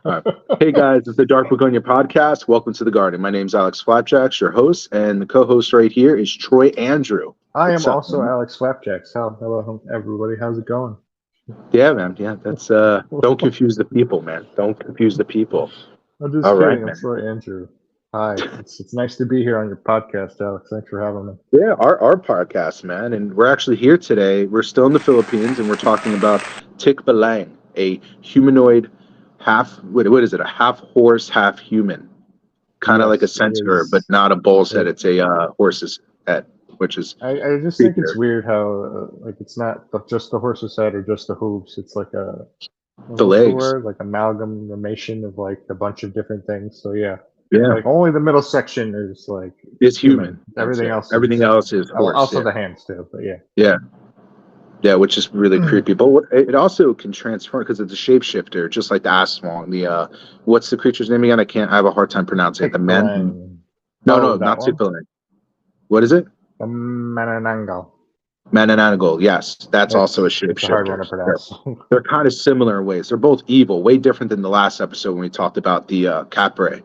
All right. Hey guys, it's the Dark Begonia podcast. Welcome to the Garden. My name's Alex Flapjacks, your host, and the co-host right here is Troy Andrew. I am What's up, also man? Alex Flapjacks. Hello, everybody. How's it going? Yeah, man. Yeah, that's don't confuse the people, man. Don't confuse the people. I'm just All right, kidding. I'm man. sorry, Andrew. Hi. It's nice to be here on your podcast, Alex. Thanks for having me. Yeah, our podcast, man, and we're actually here today. We're still in the Philippines, and we're talking about Tikbalang, a humanoid what is it? A half horse, half human, kind of like a Yes, he centaur, but is. not a bull's head. Yeah. It's a horse's head, which is I just think it's creepier. weird how like it's not just the horse's head or just the hooves. It's like a The what's the legs. word? Like amalgamation of like a bunch of different things. So yeah, Yeah, like only the middle section is like it's human. human. That's Everything it. else Everything is else is horse. also Yeah, the hands too. But yeah. yeah, yeah. Which is really creepy. But it also can transform because it's a shapeshifter, just like the Aswang. The what's the creature's name again? I have a hard time pronouncing it. The man. Tikbalang. No, Oh, no, that not one. Tikbalang. What is it? Manananggal. Manananggal. Yes, that's also a It's a hard one shapeshifter. to pronounce. They're kind of similar in ways. They're both evil, way different than the last episode when we talked about the Capre,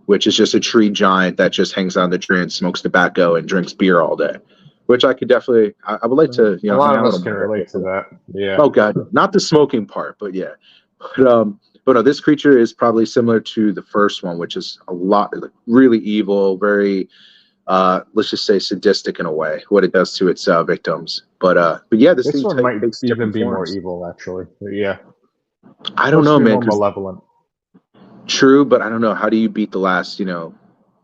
which is just a tree giant that just hangs on the tree and smokes tobacco and drinks beer all day. Which I could definitely, I would like to, A hang lot of out with us them. can relate to that. Yeah. Oh God, not the smoking part, but yeah. But no, this creature is probably similar to the first one, which is a lot, like, really evil, very, let's just say sadistic in a way, what it does to its victims. But yeah, this This thing one might takes even different be more forms. evil, actually. But yeah. I don't Supposed know, to be man, more because malevolent. true, but I don't know. How do you beat the last, the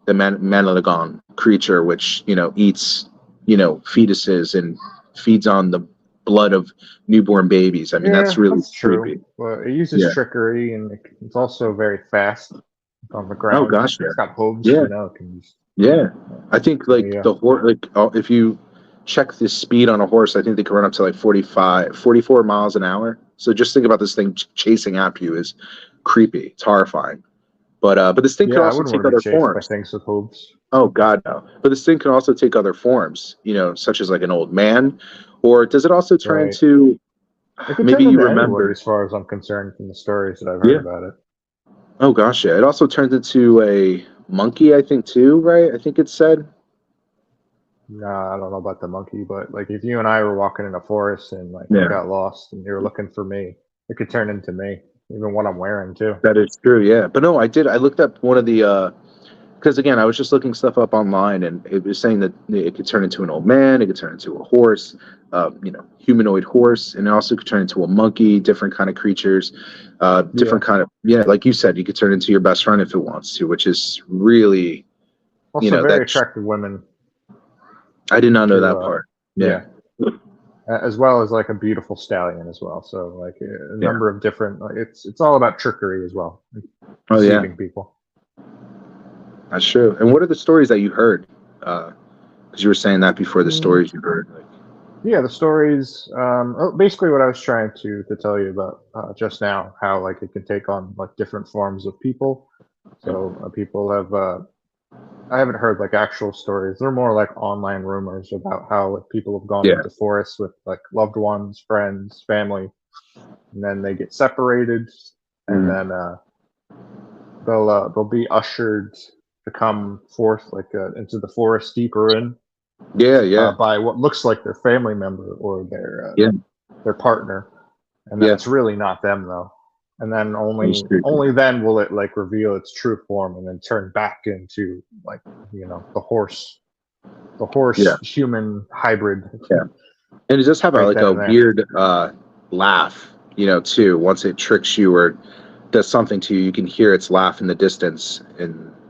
Manalagon creature, which, eats, fetuses and feeds on the blood of newborn babies? I mean, that's Yeah, really that's true. creepy. But it uses Yeah. trickery and it's also very fast on the Oh ground. gosh, It's yeah. got hooves, Yeah. it can just. Yeah. I think like Yeah. the horse, like if you check the speed on a horse, I think they can run up to like 44 miles an hour. So just think about this thing chasing after you is creepy. It's horrifying. But this thing could Yeah, I also wouldn't want take to be other chased by forms. things with hooves. Oh God, no. But this thing can also take other forms, such as like an old man, or does it also turn Right. into It could maybe turn you into anybody remember? as far as I'm concerned from the stories that I've heard Yeah. about it. Oh gosh, yeah. It also turns into a monkey, I think too, right? I think it said. Nah, I don't know about the monkey, but like if you and I were walking in a forest and like you Yeah, got lost and you were looking for me, it could turn into me, even what I'm wearing too. that is true. Yeah, but no, I did. I looked up one of the because again, I was just looking stuff up online, and it was saying that it could turn into an old man, it could turn into a horse, humanoid horse, and it also could turn into a monkey, different kind of creatures, Yeah. different kind of like you said, you could turn into your best friend if it wants to, which is really, Also very that attractive women I did not know to that part. Yeah, yeah, as well as like a beautiful stallion as well. So like a yeah. number of different like it's all about trickery as well, Oh yeah, deceiving people. that's true. And what are the stories that you heard? Because you were saying that before, the Mm, stories you heard. Like, yeah, the stories. Basically, what I was trying to tell you about just now, how like it can take on like different forms of people. So people have. I haven't heard like actual stories. They're more like online rumors about how like, people have gone yeah, into forests with like loved ones, friends, family, and then they get separated, and mm, then they'll be ushered to come forth like into the forest deeper in yeah, yeah, by what looks like their family member or yeah, their partner, and then yeah. it's really not them though. And then That's only true. only then will it like reveal its true form and then turn back into like the Yeah, horse human hybrid yeah. And it does have right like then a and there. weird laugh, too. Once it tricks you or does something to you, you can hear its laugh in the distance,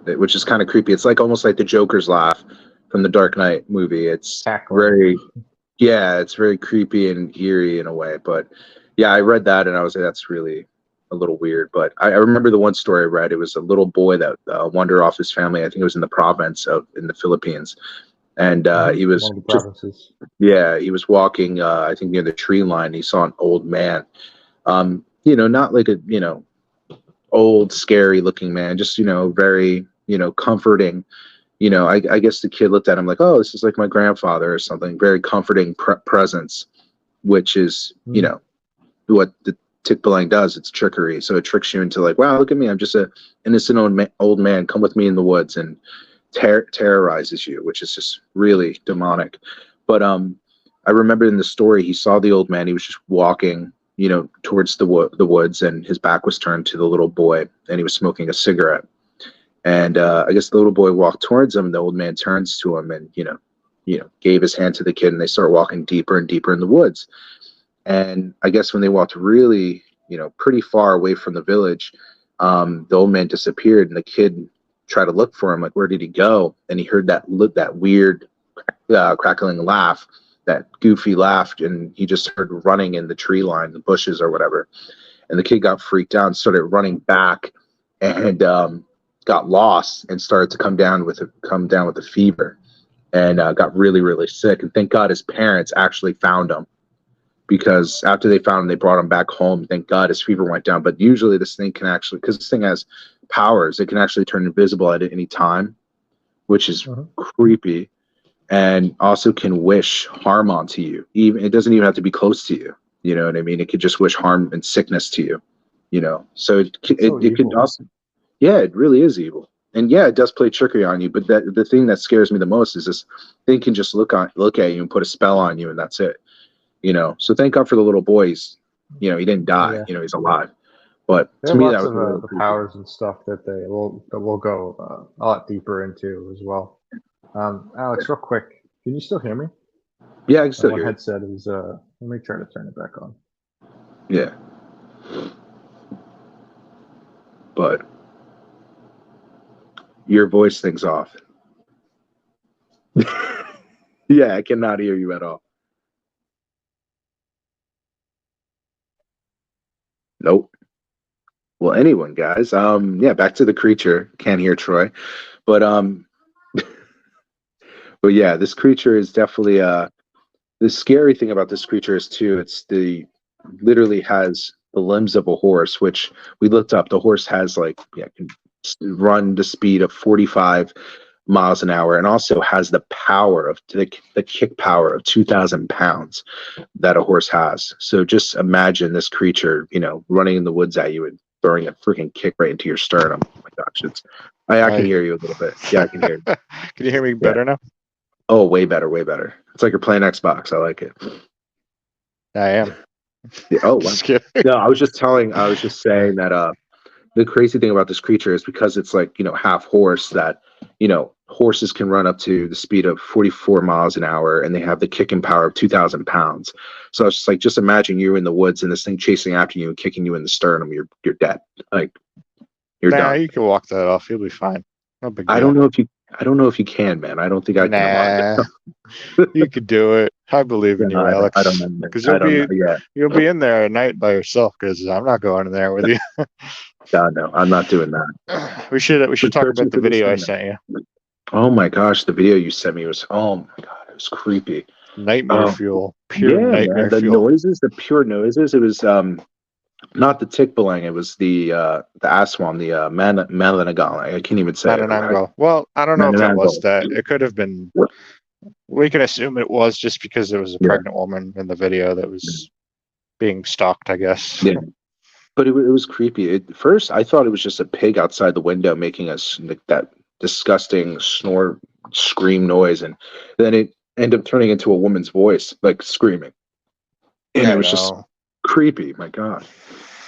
which is kind of creepy. It's like almost like the Joker's laugh from the Dark Knight movie. It's Cackling. very, yeah, it's very creepy and eerie in a way. But yeah, I read that and I was like, that's really a little weird. But I remember the one story I read. It was a little boy that wandered off his family. I think it was in the province in the Philippines, and he was One of the just provinces. yeah, he was walking, I think near the tree line. He saw an old man, not like a, old, scary looking man, just, very, comforting. I guess the kid looked at him like, oh, this is like my grandfather or something, very comforting presence, which is, Mm. what Tikbalang does. It's trickery. So it tricks you into like, wow, look at me. I'm just a innocent old man. Come with me in the woods, and terrorizes you, which is just really demonic. But I remember in the story, he saw the old man. He was just walking, towards the woods, and his back was turned to the little boy, and he was smoking a cigarette. And I guess the little boy walked towards him. And the old man turns to him, and gave his hand to the kid, and they start walking deeper and deeper in the woods. And I guess when they walked really, pretty far away from the village, the old man disappeared, and the kid tried to look for him, like, where did he go? And he heard that weird crackling laugh, that goofy laugh, and he just started running in the tree line, the bushes or whatever. And the kid got freaked out and started running back, and got lost and started to come down with a fever, and got really, really sick. And thank God his parents actually found him, because after they found him, they brought him back home. Thank God his fever went down. But usually this thing can actually, because this thing has powers, it can actually turn invisible at any time, which is creepy, and also can wish harm onto you. Even it doesn't even have to be close to you. You know what I mean? It could just wish harm and sickness to you. So it could also, yeah, it really is evil. And yeah, it does play trickery on you. But the thing that scares me the most is this thing can just look at you and put a spell on you, and that's it. So thank God for the little boys. He didn't die. Yeah. He's alive. But There to are me, lots that was of the powers and stuff that we'll go a lot deeper into as well. Alex, real quick, can you still hear me? Yeah, I can still hear. hear. One headset is let me try to turn it back on. Yeah. But your voice thing's off. Yeah, I cannot hear you at all. Nope. Well, anyone, guys. Yeah, back to the creature. Can't hear Troy. But but yeah, this creature is definitely the scary thing about this creature is too, literally has the limbs of a horse, which we looked up. The horse has can run the speed of 45 miles an hour, and also has the power of the kick power of 2,000 pounds that a horse has. So just imagine this creature, running in the woods at you and throwing a freaking kick right into your sternum. Oh my gosh, I can hear you a little bit. Yeah, I can hear you. Can you hear me better now? Oh, way better, way better. It's like you're playing Xbox. I like it. I am. Yeah, oh, wow. No, I was just saying that the crazy thing about this creature is because it's half horse, that horses can run up to the speed of 44 miles an hour, and they have the kicking power of 2,000 pounds. So it's just imagine you're in the woods and this thing chasing after you and kicking you in the sternum. You're dead. You're done. You can walk that off. You'll be fine. No big deal. I don't know if you can, man. I don't think I can walk it. You could do it. I believe in you, Alex. I don't know. Because you'll be in there at night by yourself, because I'm not going in there with you. No, I'm not doing that. We should talk about the video I sent you. Oh my gosh, the video you sent me was, oh my god, it was creepy. Nightmare fuel. Pure nightmare fuel. The pure noises. It was not the Tikbalang, it was the Aswam, the Mananagal. I can't even say it. Well, I don't know if it was that. It could have been. We can assume it was just because there was a pregnant woman in the video that was being stalked, I guess. Yeah. But it was creepy. At first, I thought it was just a pig outside the window making that disgusting scream noise, and then it ended up turning into a woman's voice, screaming. And it was just creepy. My God.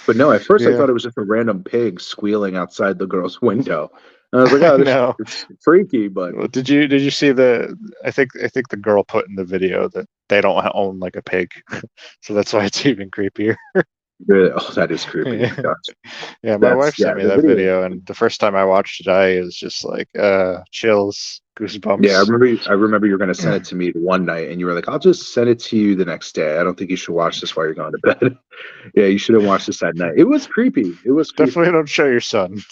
But no, at first I thought it was just a random pig squealing outside the girl's window. And I was like, oh, this is freaky. But well, did you see I think the girl put in the video that they don't own a pig, so that's why it's even creepier. Really? Oh, that is creepy. Yeah, my wife sent me that video, and the first time I watched it, was just chills, goosebumps. Yeah, I remember you were going to send it to me one night, and you were like, "I'll just send it to you the next day. I don't think you should watch this while you're going to bed." Yeah, you should have watched this that night. It was creepy. Definitely don't show your son.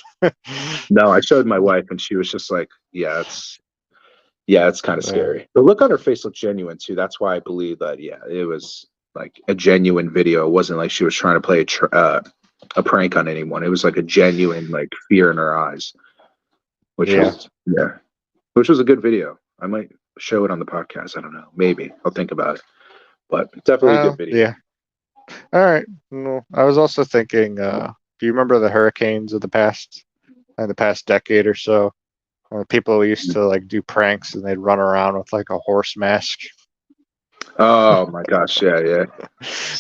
No, I showed my wife, and she was just like, "Yeah, it's kind of scary." The look on her face looked genuine too. That's why I believe that. Yeah, it was a genuine video. It wasn't like she was trying to play a prank on anyone. It was a genuine fear in her eyes, which was a good video. I might show it on the podcast. I don't know. Maybe I'll think about it. But definitely a good video. Yeah. All right. Well, I was also thinking, do you remember the hurricanes of the past, decade or so? People used to like do pranks and they'd run around with like a horse mask. Oh my gosh, yeah.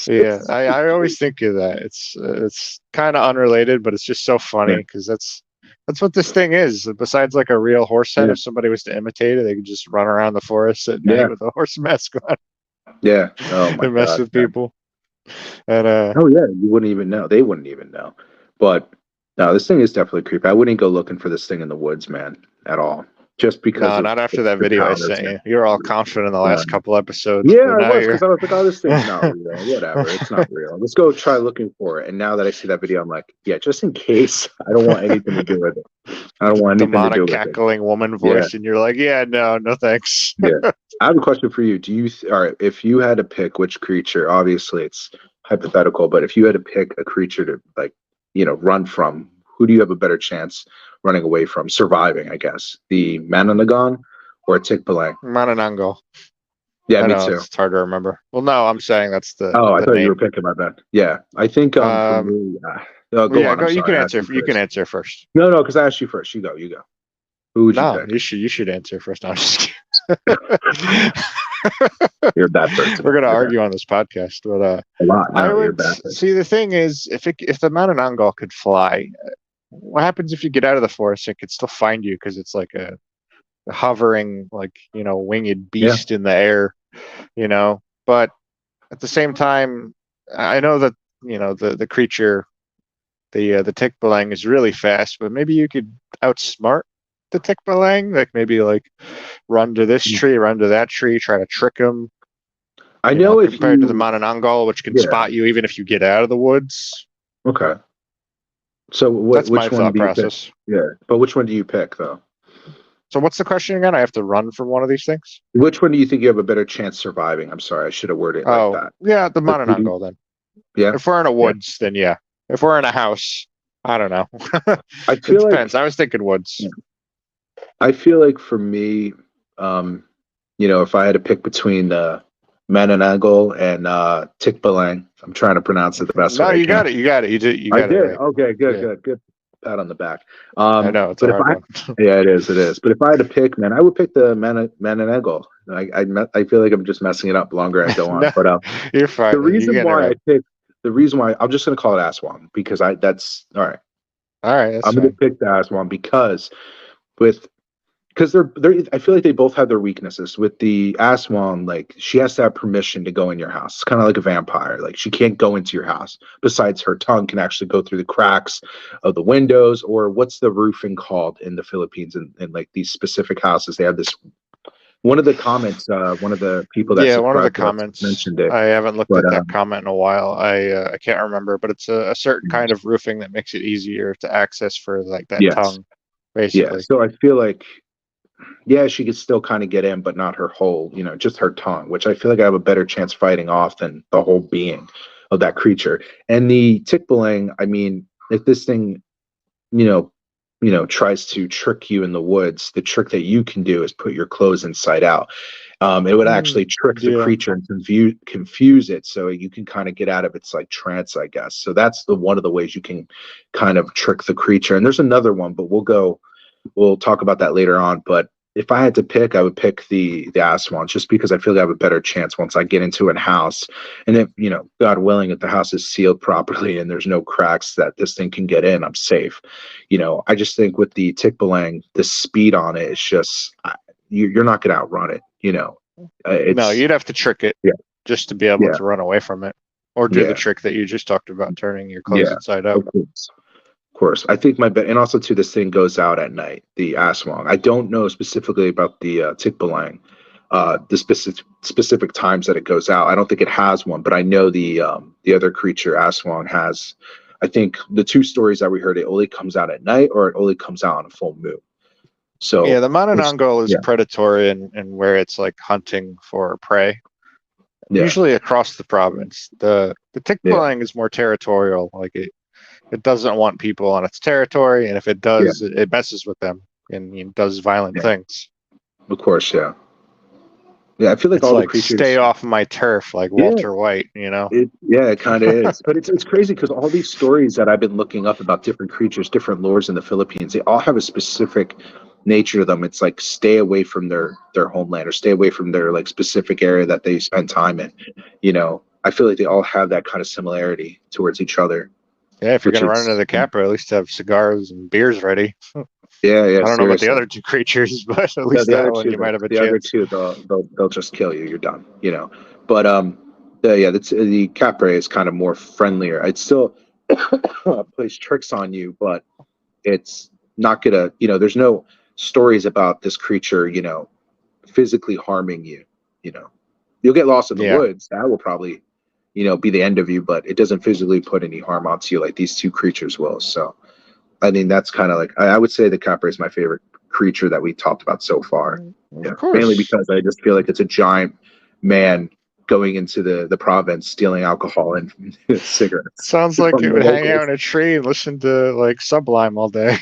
Yeah, I always think of that. It's kind of unrelated, but it's just so funny because that's what this thing is. Besides like a real horse head, Yeah. if somebody was to imitate it, they could just run around the forest at Yeah. night with a horse mask on Yeah. Oh my and mess God. with people. And Oh yeah, you wouldn't even know. They wouldn't even know. But no, this thing is definitely creepy. I wouldn't go looking for this thing in the woods, man, at all. Just because no, of not after that the video I powers. sent you. You were all confident in the last couple episodes, Yeah, but I now was you're. because I was like, "Oh, this thing's not real. Whatever, it's not real. Let's go try looking for it." And now that I see that video, I'm like, "Yeah, just in case, I don't want anything to do with it. I don't want anything to do Demonic with it." cackling woman Yeah, voice, and you're like, yeah, no thanks. yeah. I have a question for you. All right, if you had to pick which creature, obviously it's hypothetical, but if you had to pick a creature to like, run from, who do you have a better chance running away from, surviving? I guess the Mananagon or Tikbalang. Mananango. Yeah, I me know too. it's hard to remember. Well, no, I'm saying that's Oh, I the thought you were name. picking my bet. Yeah, I think for Um, me, oh, well, go yeah, on. go. I'm You can sorry. I asked answer. you You can first. answer first. No, because I asked you first. You go. You go. Who would you No, pick? you should answer first. No, I'm just kidding. You're a bad person. We're gonna You're bad. argue on this podcast, but A lot. I I know you're a would bad person. see. The thing is, if the Manananggal could fly, what happens if you get out of the forest? It could still find you because it's like a hovering, like winged Yeah. beast in the air. But at the same time, I know that the creature, the Tikbalang is really fast, but maybe you could outsmart the Tikbalang, like maybe like run to this tree, run to that tree, try to trick him. I know if Compared to the you. Manananggal, which can Yeah. spot you even if you get out of the woods. Okay. So That's my which one thought do you pick? process. Yeah, but which one do you pick though? So what's the question again? I have to run from one of these things? Which one do you think you have a better chance surviving? I'm sorry, I should have worded it like Oh, that. yeah, the Like, Manananggal then. yeah. If we're in a woods, then yeah. If we're in a house, I don't know. I It feel depends. like I was thinking woods. I feel like for me, if I had to pick between Manananggal and Tikbalang, I'm trying to pronounce it the best No, way I you got can. it. You got it. You I got it did. right. Okay, good, Yeah. good pat on the back. I know it's But a if hard I, one. yeah, it is. But if I had to pick, man, I would pick the Manananggal. I feel like I'm just messing it up the longer I go on. No, But you're fine. the You reason get it why I right. picked, the reason why I'm just gonna call it Aswan because that's all right. All right, that's I'm gonna fine. pick the Aswan with because they're I feel like they both have their weaknesses. With the Aswan, like she has to have permission to go in your house. It's kind of like a vampire. Like she can't go into your house. Besides, her tongue can actually go through the cracks of the windows, or what's the roofing called in the Philippines and like these specific houses. They have this one of the comments, one of the people that Yeah, one of the subscribed to us comments. mentioned it. I haven't looked But at that comment in a while. I can't remember, but it's a certain kind of roofing that makes it easier to access for like that yes. tongue, Yeah. basically. So I feel like yeah, she could still kind of get in, but not her whole, just her tongue, which I feel like I have a better chance fighting off than the whole being of that creature. And the Tikbalang, I mean, if this thing, you know, tries to trick you in the woods, the trick that you can do is put your clothes inside out. It would actually trick the Yeah. creature and confuse it, so you can kind of get out of its like trance, I guess. So that's the one of the ways you can kind of trick the creature. And there's another one, but we'll talk about that later on. But if I had to pick, I would pick the Aswan just because I feel like I have a better chance once I get into a house. And if, God willing, if the house is sealed properly and there's no cracks that this thing can get in, I'm safe. I just think with the Tikbalang, the speed on it is just, you're not going to outrun it. No, It's, you'd have to trick it yeah, just to be able yeah, to run away from it. Or do the yeah, trick that you just talked about, turning your clothes yeah, inside out. of course. Of course, I think my bet, and also too, this thing goes out at night. The Aswang. I don't know specifically about the Tikbalang, the specific times that it goes out. I don't think it has one, but I know the other creature Aswang has. I think the two stories that we heard, it only comes out at night or it only comes out on a full moon. Yeah, So the Manananggal is yeah, predatory and where it's like hunting for prey, yeah, usually across the province. The yeah, Tikbalang is more territorial. Like it doesn't want people on its territory, and if it yeah, does, it messes with them and does violent yeah. things. Of course, yeah. Yeah, I feel like It's all the like creatures. stay off my turf, like Yeah, Walter White, you know? it kind of is, but it's crazy because all these stories that I've been looking up about different creatures, different lores in the Philippines, they all have a specific nature to them. It's like stay away from their homeland or stay away from their like specific area that they spend time in. You know, I feel like they all have that kind of similarity towards each other, Yeah, if you're which gonna run is into the Capra, at least have cigars and beers ready. yeah, I don't know about the seriously. other two creatures, but at No, least that one you might have a the other chance. two, they'll just kill you. You're done. You know, but the Capre is kind of more friendlier. It still plays tricks on you, but it's not gonna. You know, there's no stories about this creature. You know, physically harming you. You know, you'll get lost in the Yeah. woods. That will probably, be the end of you. But it doesn't physically put any harm onto you like these two creatures will. So I mean, that's kind of like I would say the Capra is my favorite creature that we talked about so far. Of Yeah, mainly course. because I just feel like it's a giant man going into the province, stealing alcohol and cigarettes Sounds like from it the would hang out locals. in a tree and listen to like Sublime all day.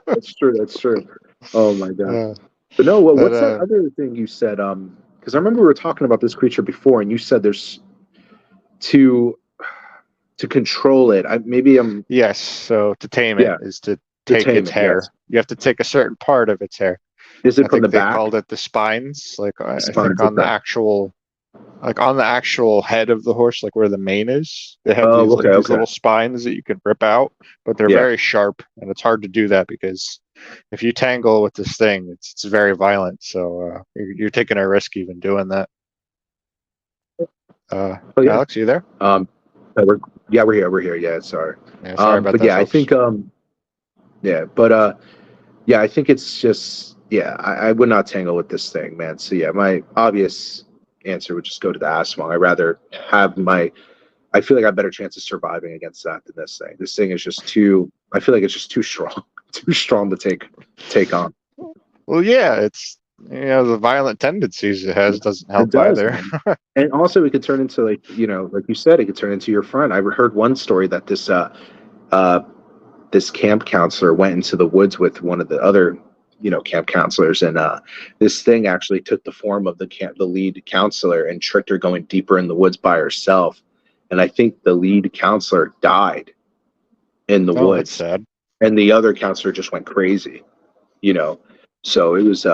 That's true. That's true. Oh my god. Uh, But no, but what's that other thing you said? Because I remember we were talking about this creature before, and you said there's to to control it. Maybe I'm yes, so to tame it yeah is to to take tame its it. Yes. hair. You have to take a certain part of its hair. Is I it from the think they back? called it the spines. Like The I think spines. Okay. on the actual head of the horse, like where the mane is, they have Oh, okay. these Okay. little spines that you can rip out, but they're Yeah. very sharp, and it's hard to do that because if you tangle with this thing, it's very violent. So you're taking a risk even doing that. Oh yeah. Alex, you there? We're here. We're here. Yeah. Sorry. Yeah, sorry about But that, yeah, I folks. think yeah, but yeah, I think it's just yeah, I would not tangle with this thing, man. So yeah, my obvious answer would just go to the Asmong. I'd rather have I feel like I have better chance of surviving against that than this thing. This thing is just too. I feel like it's just too strong, too strong to take on. Well, yeah, it's the violent tendencies it has doesn't It help does, either. man. And also, it could turn into like like you said, it could turn into your friend. I heard one story that uh, this camp counselor went into the woods with one of the other camp counselors, and this thing actually took the form of the lead counselor and tricked her going deeper in the woods by herself. And I think the lead counselor died in the Oh, that's woods, sad. and the other counselor just went crazy. you know so it was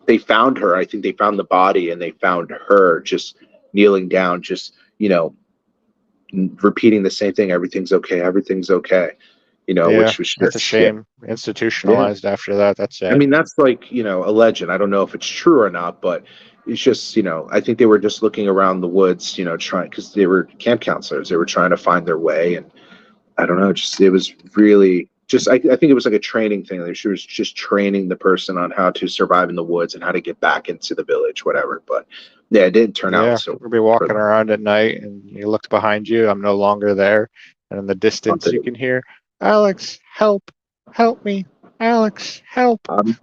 they found her. I think they found the body, and they found her just kneeling down, just repeating the same thing, everything's okay, everything okay, Yeah, which was that's a just shame. yeah. Institutionalized after that. That's I sad. mean, that's like, a legend. I don't know if it's true or not, but it's just, I think they were just looking around the woods, trying, because they were camp counselors. They were trying to find their way. And I don't know, just, it was really just, I think it was like a training thing. Like she was just training the person on how to survive in the woods and how to get back into the village, whatever. But yeah, it didn't turn out Yeah, so we'll be for walking them. around at night and you look behind you. I'm no longer there. And in the distance, you can hear, Alex, help, help me. Alex, help. Um,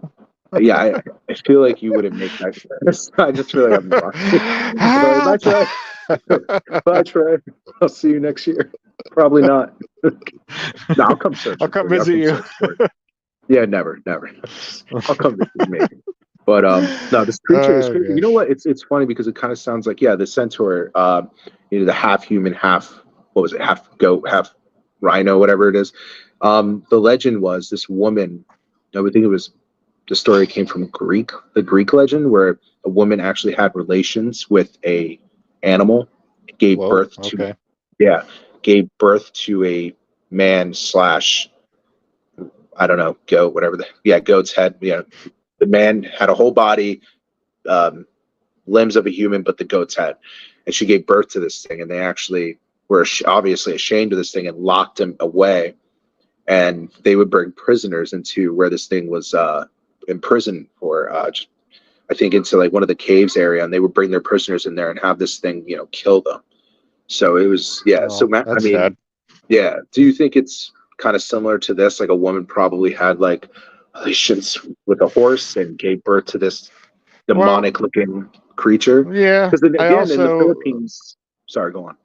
yeah, I feel like you wouldn't make that. I just feel like I'm watching. But bye, Help! Trey. Bye, Trey. I'll see you next year. Probably not. No, I'll come I'll searching come for you. I'll visit come you. search for you. Yeah, never, never. I'll come visit you maybe. But no, this creature is Oh, crazy. You know gosh. what? It's funny because it kind of sounds like the centaur. The half human, half what was it? Half goat, half rhino, whatever it is. The legend was this woman. I would think it was the story came from the Greek legend, where a woman actually had relations with a animal, gave Whoa, birth to okay. yeah, gave birth to a man slash I don't know goat, whatever goat's head. The man had a whole body, um, limbs of a human, but the goat's head, and she gave birth to this thing, and they actually were obviously ashamed of this thing and locked him away, and they would bring prisoners into where this thing was in prison for I think into like one of the caves area, and they would bring their prisoners in there and have this thing kill them. So it was so Oh, Matt, I that's mean, sad. yeah, do you think it's kind of similar to this, like a woman probably had like relations with a horse and gave birth to this Well, demonic looking creature? yeah, Because then I again in the also, Philippines, sorry, go on.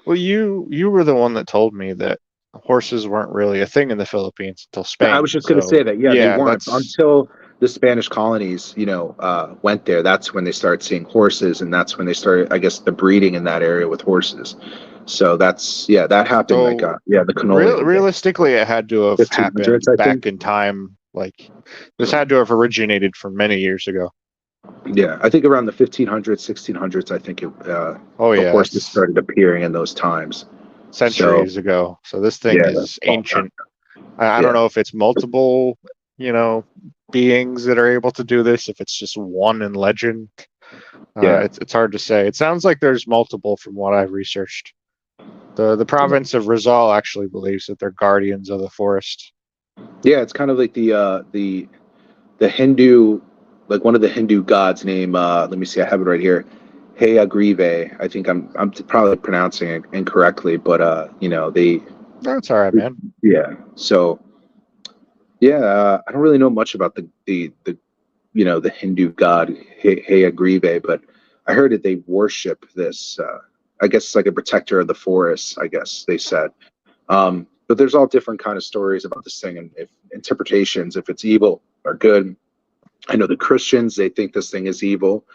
well, you were the one that told me that horses weren't really a thing in the Philippines until I was Spain. just going to So, say that, yeah, they yeah, weren't that's, until the Spanish colonies, went there, that's when they started seeing horses, and that's when they started, I guess, the breeding in that area with horses. So that happened like So the colonial days, realistically, it had to have 1500s, happened I back think. in time. Like this had to have originated from many years ago. Yeah, I think around the 1500s, 1600s, I think Oh the yeah, horses it's started appearing in those times. So centuries ago. So this thing yeah, that's is a long time. ancient. I don't Yeah, know if it's multiple, beings that are able to do this. If it's just one in legend, yeah, it's hard to say. It sounds like there's multiple from what I've researched. The province of Rizal actually believes that they're guardians of the forest. yeah. It's kind of like the Hindu, like one of the Hindu gods name. Let me see, I have it right here. Hayagrive. I think I'm probably pronouncing it incorrectly, but they That's all right, man. yeah. So yeah, I don't really know much about the Hindu god Hayagrive, but I heard that they worship this. I guess it's like a protector of the forest, I guess they said. But there's all different kind of stories about this thing, and if interpretations, if it's evil or good. I know the Christians, they think this thing is evil,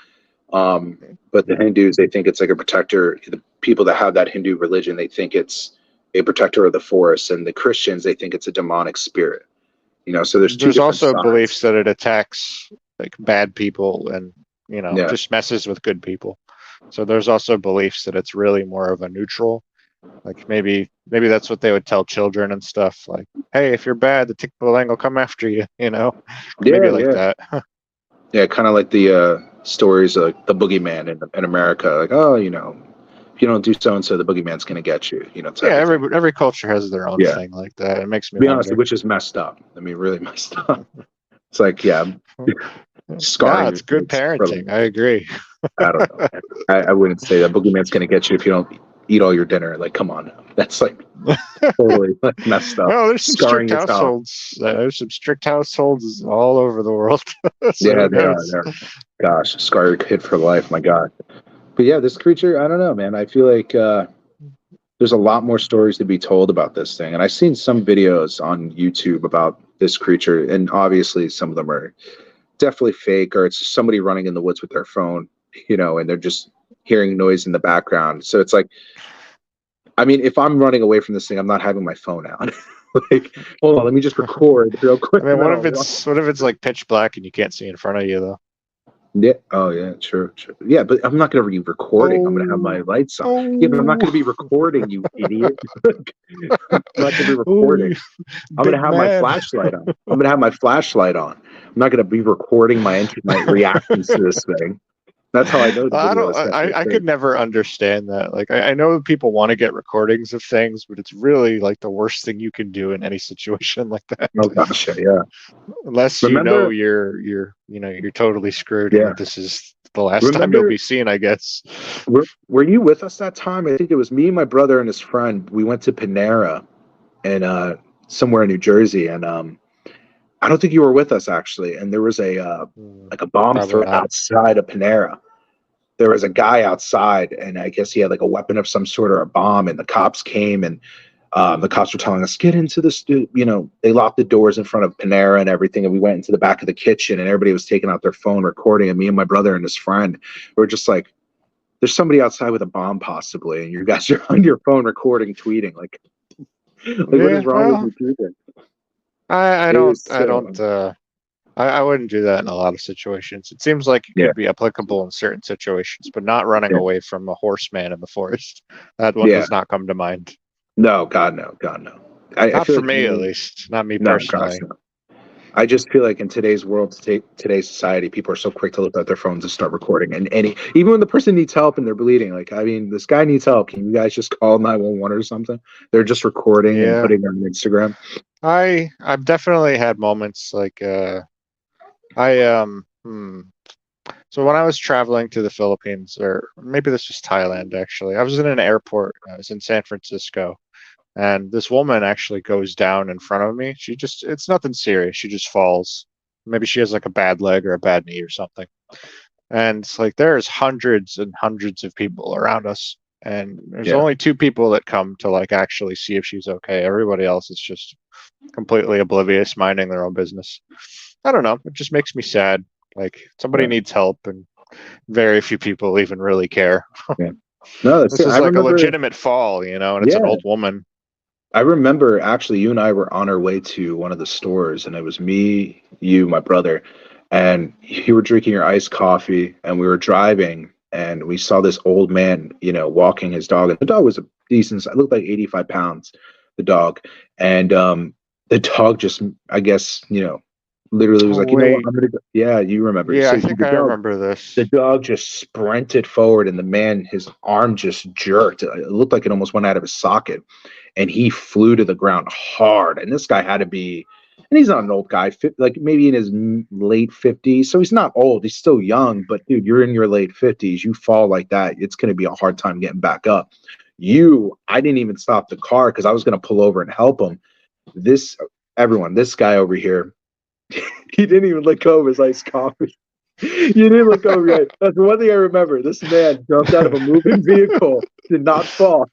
but the Hindus, they think it's like a protector. The people that have that Hindu religion, they think it's a protector of the forest, and the Christians, they think it's a demonic spirit. So there's two There's different also beliefs sides. that it attacks like bad people and Yeah, just messes with good people. So there's also beliefs that it's really more of a neutral. Like maybe that's what they would tell children and stuff. Like, hey, if you're bad, the Tikbalang will come after you. Maybe yeah, like yeah, that. yeah. Kind of like the stories of like the boogeyman in America. Like, oh, if you don't do so and so, the boogeyman's gonna get you. Yeah, Type of thing. every culture has their own Yeah, thing like that. It makes to me be honest, wonder. which is messed up. I mean, really messed up. It's like, yeah, Nah, scarring it's your good kids for parenting. life. I agree. I don't know. I wouldn't say that boogeyman's gonna get you if you don't eat all your dinner. Like, come on, that's like totally like, messed up. Well, there's some Scarring strict your child. households. There's some strict households all over the world. So Yeah, who they are. knows? They're, gosh, scar your kid for life. My God. But yeah, this creature, I don't know, man. I feel like there's a lot more stories to be told about this thing, and I've seen some videos on YouTube about this creature, and obviously some of them are definitely fake, or it's just somebody running in the woods with their phone, and they're just hearing noise in the background. So it's like, I mean, if I'm running away from this thing, I'm not having my phone out. Like, hold on, let me just record real quick, I mean, and then what I'll if run. it's like pitch black and you can't see in front of you though? Yeah. Oh, yeah. True. True. Yeah, but I'm not going to be recording. I'm going to have Oh, my lights on. Yeah, but I'm not oh, going to be recording, you idiot. I'm not going to be oh, recording. you I'm going to big have my man. flashlight on. I'm going to have my flashlight on. I'm not going to be recording my reactions to this thing. That's how I know the I video don't. is definitely I fake. could never understand that. Like, I know people want to get recordings of things, but it's really like the worst thing you can do in any situation like that. Oh gosh, yeah. Unless Remember? you're totally screwed, and Yeah. that this is the last time you'll Remember? be seen, I guess. Were you with us that time? I think it was me, my brother, and his friend. We went to Panera and somewhere in New Jersey, and I don't think you were with us actually. And there was a like a bomb Probably threat not. outside of Panera. There was a guy outside, and I guess he had like a weapon of some sort or a bomb. And the cops came, and the cops were telling us, "Get into this." They locked the doors in front of Panera and everything, and we went into the back of the kitchen, and everybody was taking out their phone, recording. And me and my brother and his friend were just like, "There's somebody outside with a bomb, possibly," and you guys are on your phone recording, tweeting. Like what is Yeah, wrong with well, you people? I It don't was I so don't I wouldn't do that in a lot of situations. It seems like it yeah, could be applicable in certain situations, but not running yeah, away from a horseman in the forest. That one yeah. does not come to mind. No, God, no, God, no. I Not feel for like me, at least. Not me no, gosh, personally. no. I just feel like in today's world, today's society, people are so quick to look at their phones and start recording. And even when the person needs help and they're bleeding, like, I mean, this guy needs help. Can you guys just call 911 or something? They're just recording and Yeah, putting it on Instagram. I've definitely had moments like I So when I was traveling to the Philippines, or maybe this was Thailand actually, I was in an airport. I was in San Francisco, and this woman actually goes down in front of me. It's nothing serious. She just falls. Maybe she has like a bad leg or a bad knee or something. And it's like there's hundreds and hundreds of people around us, and there's Yeah, only two people that come to like actually see if she's okay. Everybody else is just completely oblivious, minding their own business. I don't know. It just makes me sad. Like somebody Yeah. needs help, and very few people even really care. Yeah. No, that's This true. is I like a remember. legitimate fall, and it's an Yeah, old woman. I remember actually you and I were on our way to one of the stores, and it was me, you, my brother, and you were drinking your iced coffee, and we were driving, and we saw this old man, walking his dog, and the dog was a decent size, it looked like 85 pounds, the dog, and the dog just, I guess, literally was Oh like, you know what, wait, I'm gonna go. Yeah, you remember. yeah, So I think the I dog remember this. the dog just sprinted forward, and the man, his arm just jerked. It looked like it almost went out of his socket, and he flew to the ground hard. And this guy had to be, and he's not an old guy, like maybe in his late 50s. So he's not old. He's still young. But dude, you're in your late 50s. You fall like that, it's going to be a hard time getting back up. I didn't even stop the car because I was going to pull over and help him. This guy over here, he didn't even let go of his iced coffee. You didn't let go of your. That's one thing I remember. This man jumped out of a moving vehicle, did not fall.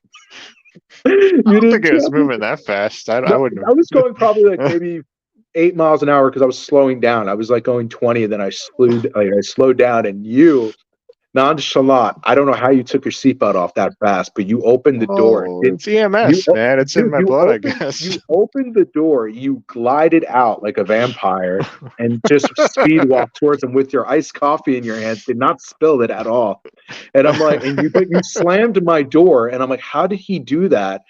I don't think it was jump. moving that fast. I No, wouldn't. I was going probably like maybe 8 miles an hour because I was slowing down. I was like going 20, and then I slowed down, and you nonchalant. I don't know how you took your seatbelt off that fast, but you opened the door. Oh, it's EMS, man. It's in my blood, I guess. You opened the door. You glided out like a vampire and just speed walked towards him with your iced coffee in your hands. Did not spill it at all. And I'm like, but you slammed my door, and I'm like, how did he do that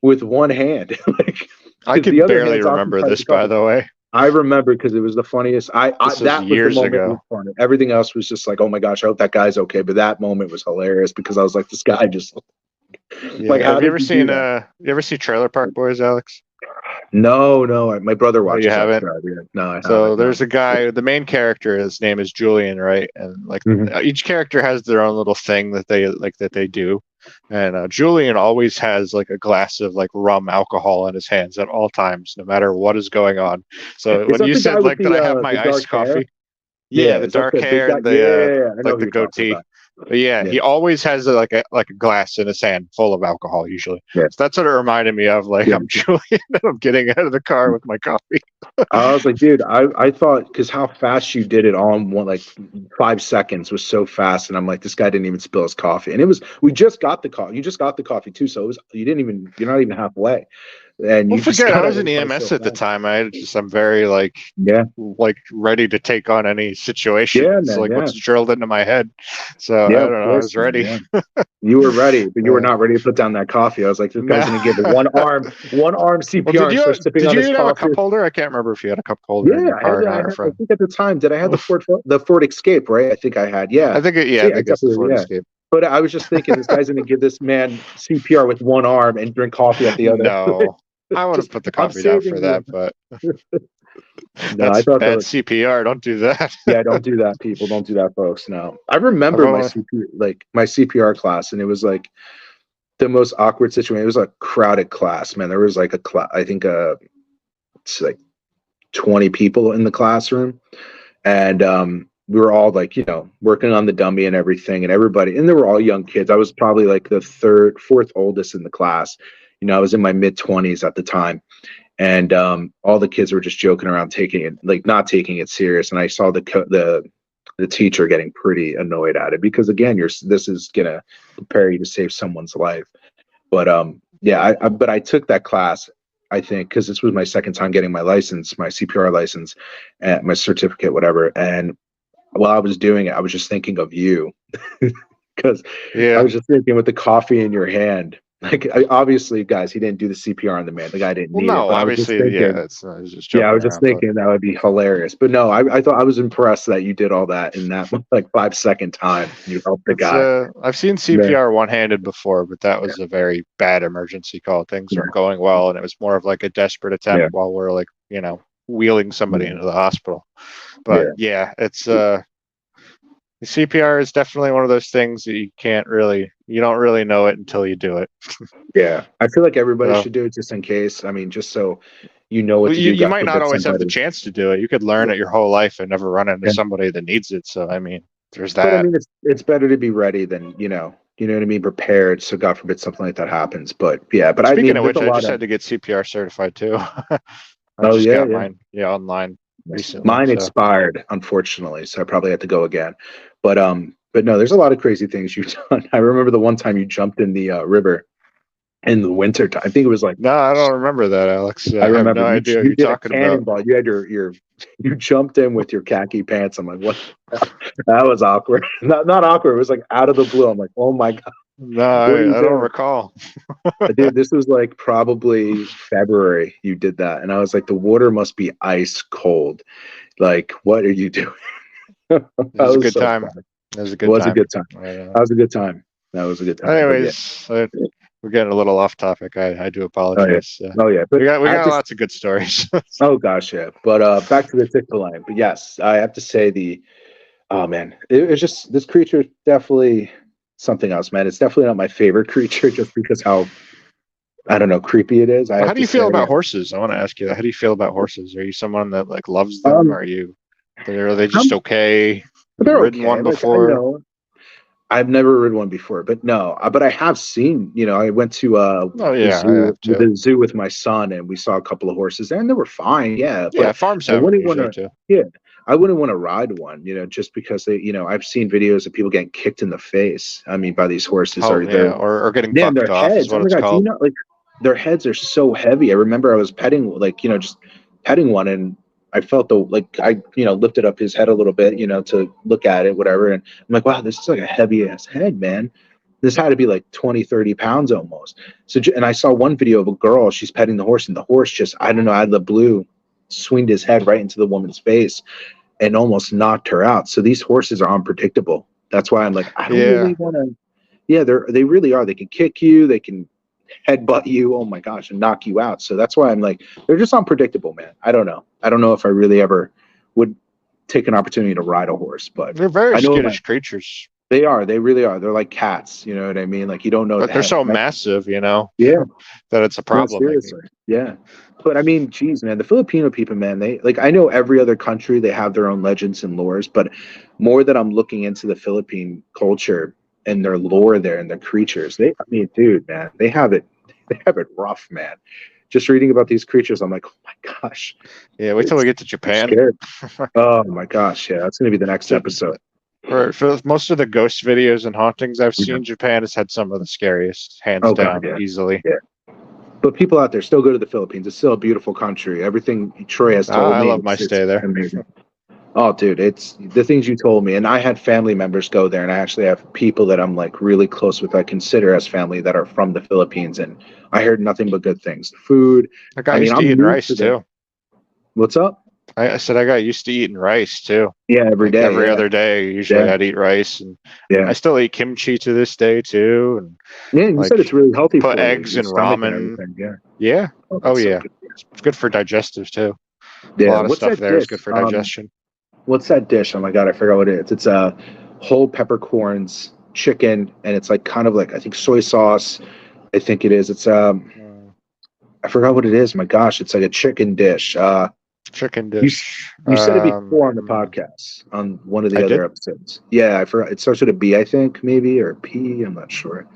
with one hand? Like, I can barely remember this, by the way. I remember because it was the funniest. This was that was years the moment ago. was funny. Everything else was just like, oh my gosh, I hope that guy's okay. But that moment was hilarious because I was like, this guy just like. Have you ever seen? You ever see Trailer Park Boys, Alex? No. My brother watches. You haven't? No, I haven't. So there's a guy. The main character, his name is Julian, right? And like each character has their own little thing that they do. And Julian always has like a glass of like rum alcohol in his hands at all times, no matter what is going on. So when you said like that, I have my iced coffee. Yeah, the dark hair and like the goatee. But yeah, he always has like a glass in his hand full of alcohol usually. Yeah. So that's what it reminded me of. Like I'm Julian and I'm getting out of the car with my coffee. I was like, dude, I thought because how fast you did it all in like 5 seconds was so fast, and I'm like, this guy didn't even spill his coffee, and we just got the coffee. You just got the coffee too, so you're not even halfway. And you forget I was in EMS at the time. I'm very like ready to take on any situation. Yeah, it's man, like what's drilled into my head. So I don't know. I was ready. Yeah. You were ready, but you were not ready to put down that coffee. I was like, this guy's gonna give it one arm CPR. Well, did you have a cup holder? I can't remember if you had a cup holder in your car. I think at the time, did I have the Ford Escape? Right, I think I had. Yeah, I think it's the Ford Escape. But I was just thinking, this guy's gonna give this man CPR with one arm and drink coffee at the other. No. I would have put the coffee down for that, but I thought bad CPR. Don't do that. Yeah, don't do that, people. Don't do that, folks. No, I remember my CPR class, and it was like the most awkward situation. It was a crowded class, man. There was like I think it's like 20 people in the classroom, and we were all like, working on the dummy and everything, and they were all young kids. I was probably like the fourth oldest in the class. I was in my mid-20s at the time, and all the kids were just joking around, not taking it serious. And I saw the teacher getting pretty annoyed at it because, again, this is gonna prepare you to save someone's life. But but I took that class, I think, because this was my second time getting my license, my CPR license, and my certificate, whatever. And while I was doing it, I was just thinking of you because I was just thinking with the coffee in your hand. Like, obviously, guys, he didn't do the CPR on the man. The guy didn't need it. No, obviously, I was just thinking that would be hilarious. But no, I thought I was impressed that you did all that in that like 5-second time. You helped the guy. I've seen CPR one-handed before, but that was a very bad emergency call. Things weren't going well, and it was more of like a desperate attempt while we're like, wheeling somebody into the hospital. But it's CPR is definitely one of those things that you don't really know it until you do it. Yeah. I feel like everybody should do it just in case. I mean, just so you know what to do. You might not always have the chance to do it. You could learn it your whole life and never run into somebody that needs it. So, I mean, there's that. But I mean, it's better to be ready than, you know what I mean? Prepared. So God forbid something like that happens. But yeah, Speaking of which, I just had to get CPR certified too. I just got mine. Yeah, online. recently. Mine So. expired, unfortunately, so I probably had to go again. But no, there's a lot of crazy things you've done. I remember the one time you jumped in the river in the winter time. I think it was like No, I don't remember that, Alex. I I have remember no you idea what you you're did a talking about. cannonball. You had your you jumped in with your khaki pants. I'm like, what? That was awkward. Not awkward. It was like out of the blue. I'm like, oh my god, No, what are you I don't doing? recall. Dude, this was like probably February you did that. And I was like, the water must be ice cold. Like, what are you doing? That It was a was good so time. funny. It was a It good was a time. good time. That was a good time. That was a good time. But yeah. Anyways, we're getting a little off topic. I do Oh yeah. apologize. Oh yeah. But We I have got to lots of good stories. oh gosh, yeah. But back to the Tikbalang. But yes, I have to say the oh man, it's just this creature is definitely something else, man. It's definitely not my favorite creature just because how I don't know, creepy it is. I How have do to you say. feel about horses? I want to ask you that. How do you feel about horses? Are you someone that like loves them? Um, Are they just I'm, okay? Have you they're ridden okay. one Like before? I've never ridden one before, but no, but I have seen. I went to Oh yeah, I have too. the zoo with my son, and we saw a couple of horses there, and they were fine. Yeah, Yeah, but farms I have them wouldn't want usually to. too. Yeah, I wouldn't want to ride one. Just because I've seen videos of people getting kicked in the face. I mean, by these horses, Oh or they're yeah, or getting yeah, and bucked their off is heads. Oh what my it's god, do you called. know like their heads are so heavy? I remember I was petting just petting one, and I felt I lifted up his head a little bit, to look at it, whatever, and I'm like, wow, this is like a heavy ass head, man. This had to be like 20, 30 pounds almost. So, and I saw one video of a girl, she's petting the horse, and the horse just, I don't know, out of the blue, swinged his head right into the woman's face and almost knocked her out. So these horses are unpredictable. That's why I'm like, I don't really Yeah, want to. Yeah, they really are. They can kick you, they can headbutt you, oh my gosh, and knock you out. So that's why I'm like, they're just unpredictable, man. I don't know. I don't know if I really ever would take an opportunity to ride a horse, but they're very I know my skittish creatures, they are. They really are. They're like cats. You know what I mean? Like you don't know but the they're head. so massive, Yeah. that it's a No, problem. Maybe. seriously. Yeah. But I mean, geez, man, the Filipino people, man, they like I know every other country they have their own legends and lores, but more that I'm looking into the Philippine culture and their lore there and their creatures, I mean, dude, man, they have it rough, man. Just reading about these creatures, I'm like, oh my gosh, Yeah, wait till we it's get to I'm Japan. scared. Oh my gosh, yeah, that's gonna be the next episode. For most of the ghost videos and hauntings I've Yeah. seen, Japan has had some of the scariest, hands Oh god, down, yeah. easily. Yeah. But people out there still go to the Philippines. It's still a beautiful country. Everything Troy has told I me, love my it's stay there. amazing. Oh, dude, it's the things you told me. And I had family members go there, and I actually have people that I'm like really close with, I consider as family that are from the Philippines. And I heard nothing but good things. The food, I got I mean, used to I'm eating new rice to the too. what's up? I said I got used to eating rice too. Yeah, every Like day. every Yeah. other day, usually Yeah. I'd eat rice, and Yeah. I still eat kimchi to this day too, and Yeah. You said like it's really healthy put for you, eggs your in stomach and ramen. everything. Yeah. Yeah. Oh, Oh that's so yeah. good. It's good for digestives too. A Yeah. lot of What's stuff that there is good dish? for digestion. What's that dish? Oh my god, I forgot what it is. It's a whole peppercorns, chicken, and it's like kind of like I think soy sauce. I think it is. It's Mm, I forgot what it is. My gosh, it's like a chicken dish. chicken You dish. you said it before on the podcast on one of the I other did. episodes. Yeah, I forgot. It starts with a B, I think, maybe or P. I'm not sure.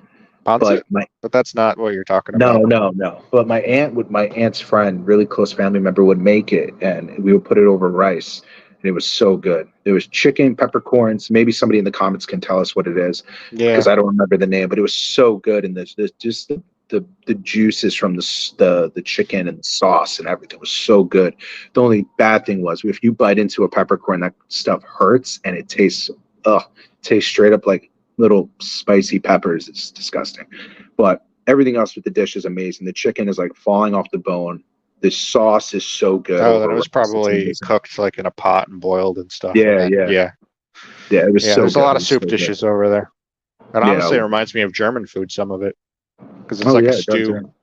Ponzu? But my But that's not what you're talking no, about. no, no. But my aunt's friend, really close family member, would make it, and we would put it over rice, and it was so good. It was chicken, peppercorns. Maybe somebody in the comments can tell us what it is, Yeah. because I don't remember the name. But it was so good, and this just the juices from the chicken and the sauce and everything was so good. The only bad thing was if you bite into a peppercorn, that stuff hurts, and it tastes straight up like little spicy peppers. It's disgusting, but everything else with the dish is amazing. The chicken is like falling off the bone. The sauce is so good Oh, then over it was rice. It's probably amazing. cooked like in a pot and boiled and stuff. And Yeah, then, yeah, yeah. yeah. It was Yeah, so there's a good. lot It of was soup so good. dishes over there. And Yeah. honestly, it reminds me of German food, some of it. Because it's Oh like a yeah, it does. stew.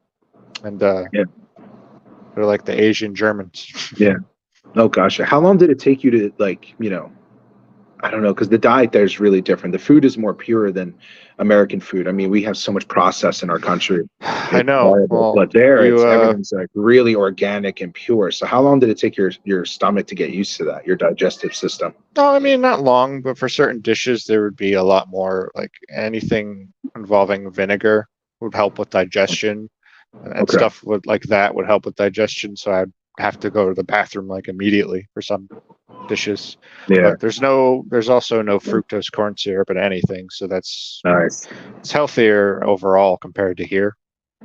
And Yeah. they're like the Asian Germans. Yeah. Oh gosh, how long did it take you to I don't know, because the diet there is really different. The food is more pure than American food. I mean, we have so much process in our country. I It's know. horrible. Well, But there, you it's everything's like really organic and pure. So how long did it take your stomach to get used to that, your digestive system? no, I mean not long, but for certain dishes there would be a lot more like anything involving vinegar would help with digestion and Okay. stuff would like that would help with digestion. So I'd have to go to the bathroom like immediately for some dishes. Yeah, But there's also no fructose corn syrup in anything, so nice. it's healthier overall compared to here.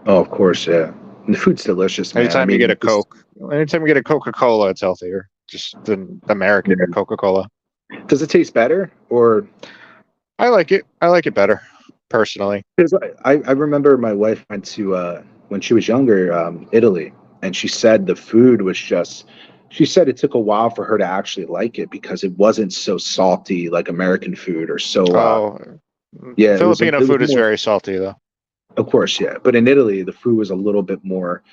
Oh, of course, yeah. And the food's delicious, man. I Anytime you get mean, a Coke, anytime you get a Coca-Cola, it's healthier. Just than American yeah. Coca-Cola. Does it taste better, or I like it. I like it better, personally. because I remember my wife went to when she was younger, Italy, and she said the food was just. She said it took a while for her to actually like it because it wasn't so salty like American food or so. Oh, Yeah, Filipino it was food is more. very salty, though. Of course, yeah. But in Italy, the food was a little bit more.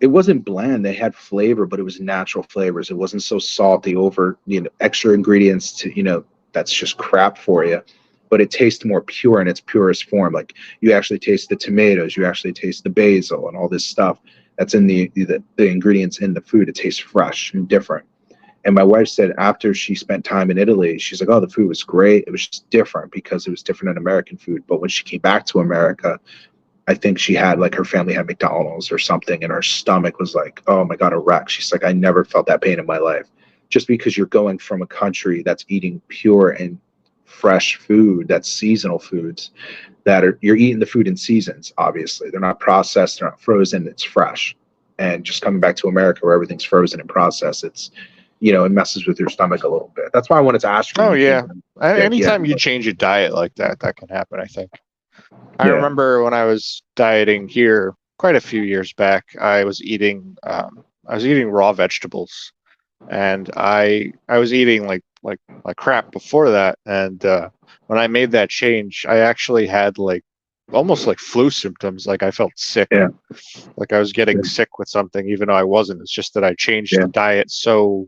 It wasn't bland. They had flavor, but it was natural flavors. It wasn't so salty over, extra ingredients to, that's just crap for you. But it tastes more pure in its purest form. Like you actually taste the tomatoes, you actually taste the basil and all this stuff that's in the ingredients in the food. It tastes fresh and different. And my wife said after she spent time in Italy, she's like, oh, the food was great. It was just different because it was different than American food. But when she came back to America, I think she had like her family had McDonald's or something, and her stomach was like, oh my God, a wreck. She's like, I never felt that pain in my life. Just because you're going from a country that's eating pure and fresh food, that's seasonal foods, you're eating the food in seasons, obviously. They're not processed, they're not frozen, it's fresh. And just coming back to America where everything's frozen and processed, it messes with your stomach a little bit. That's why I wanted to ask you Oh, when you yeah. came. Anytime you change a diet like that, that can happen, I think. I Yeah. remember when I was dieting here quite a few years back, I was eating raw vegetables, and I was eating like crap before that. And when I made that change, I actually had like almost like flu symptoms. Like I felt sick, Yeah. like I was getting sick with something, even though I wasn't. It's just that I changed Yeah. the diet so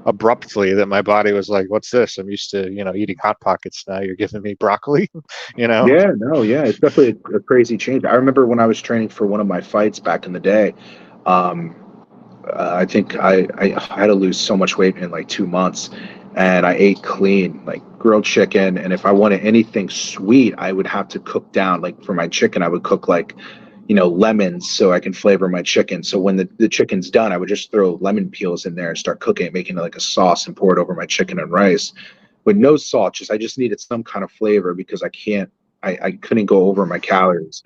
abruptly that my body was like, "What's this? I'm used to eating hot pockets. Now you're giving me broccoli." Yeah, no, yeah, it's definitely a crazy change. I remember when I was training for one of my fights back in the day. Um, I think I had to lose so much weight in like 2 months, and I ate clean, like grilled chicken. And if I wanted anything sweet, I would have to cook down. Like for my chicken, I would cook like, lemons so I can flavor my chicken. So when the chicken's done, I would just throw lemon peels in there and start cooking it, making it like a sauce and pour it over my chicken and rice with no salt. I just needed some kind of flavor because I couldn't go over my calories,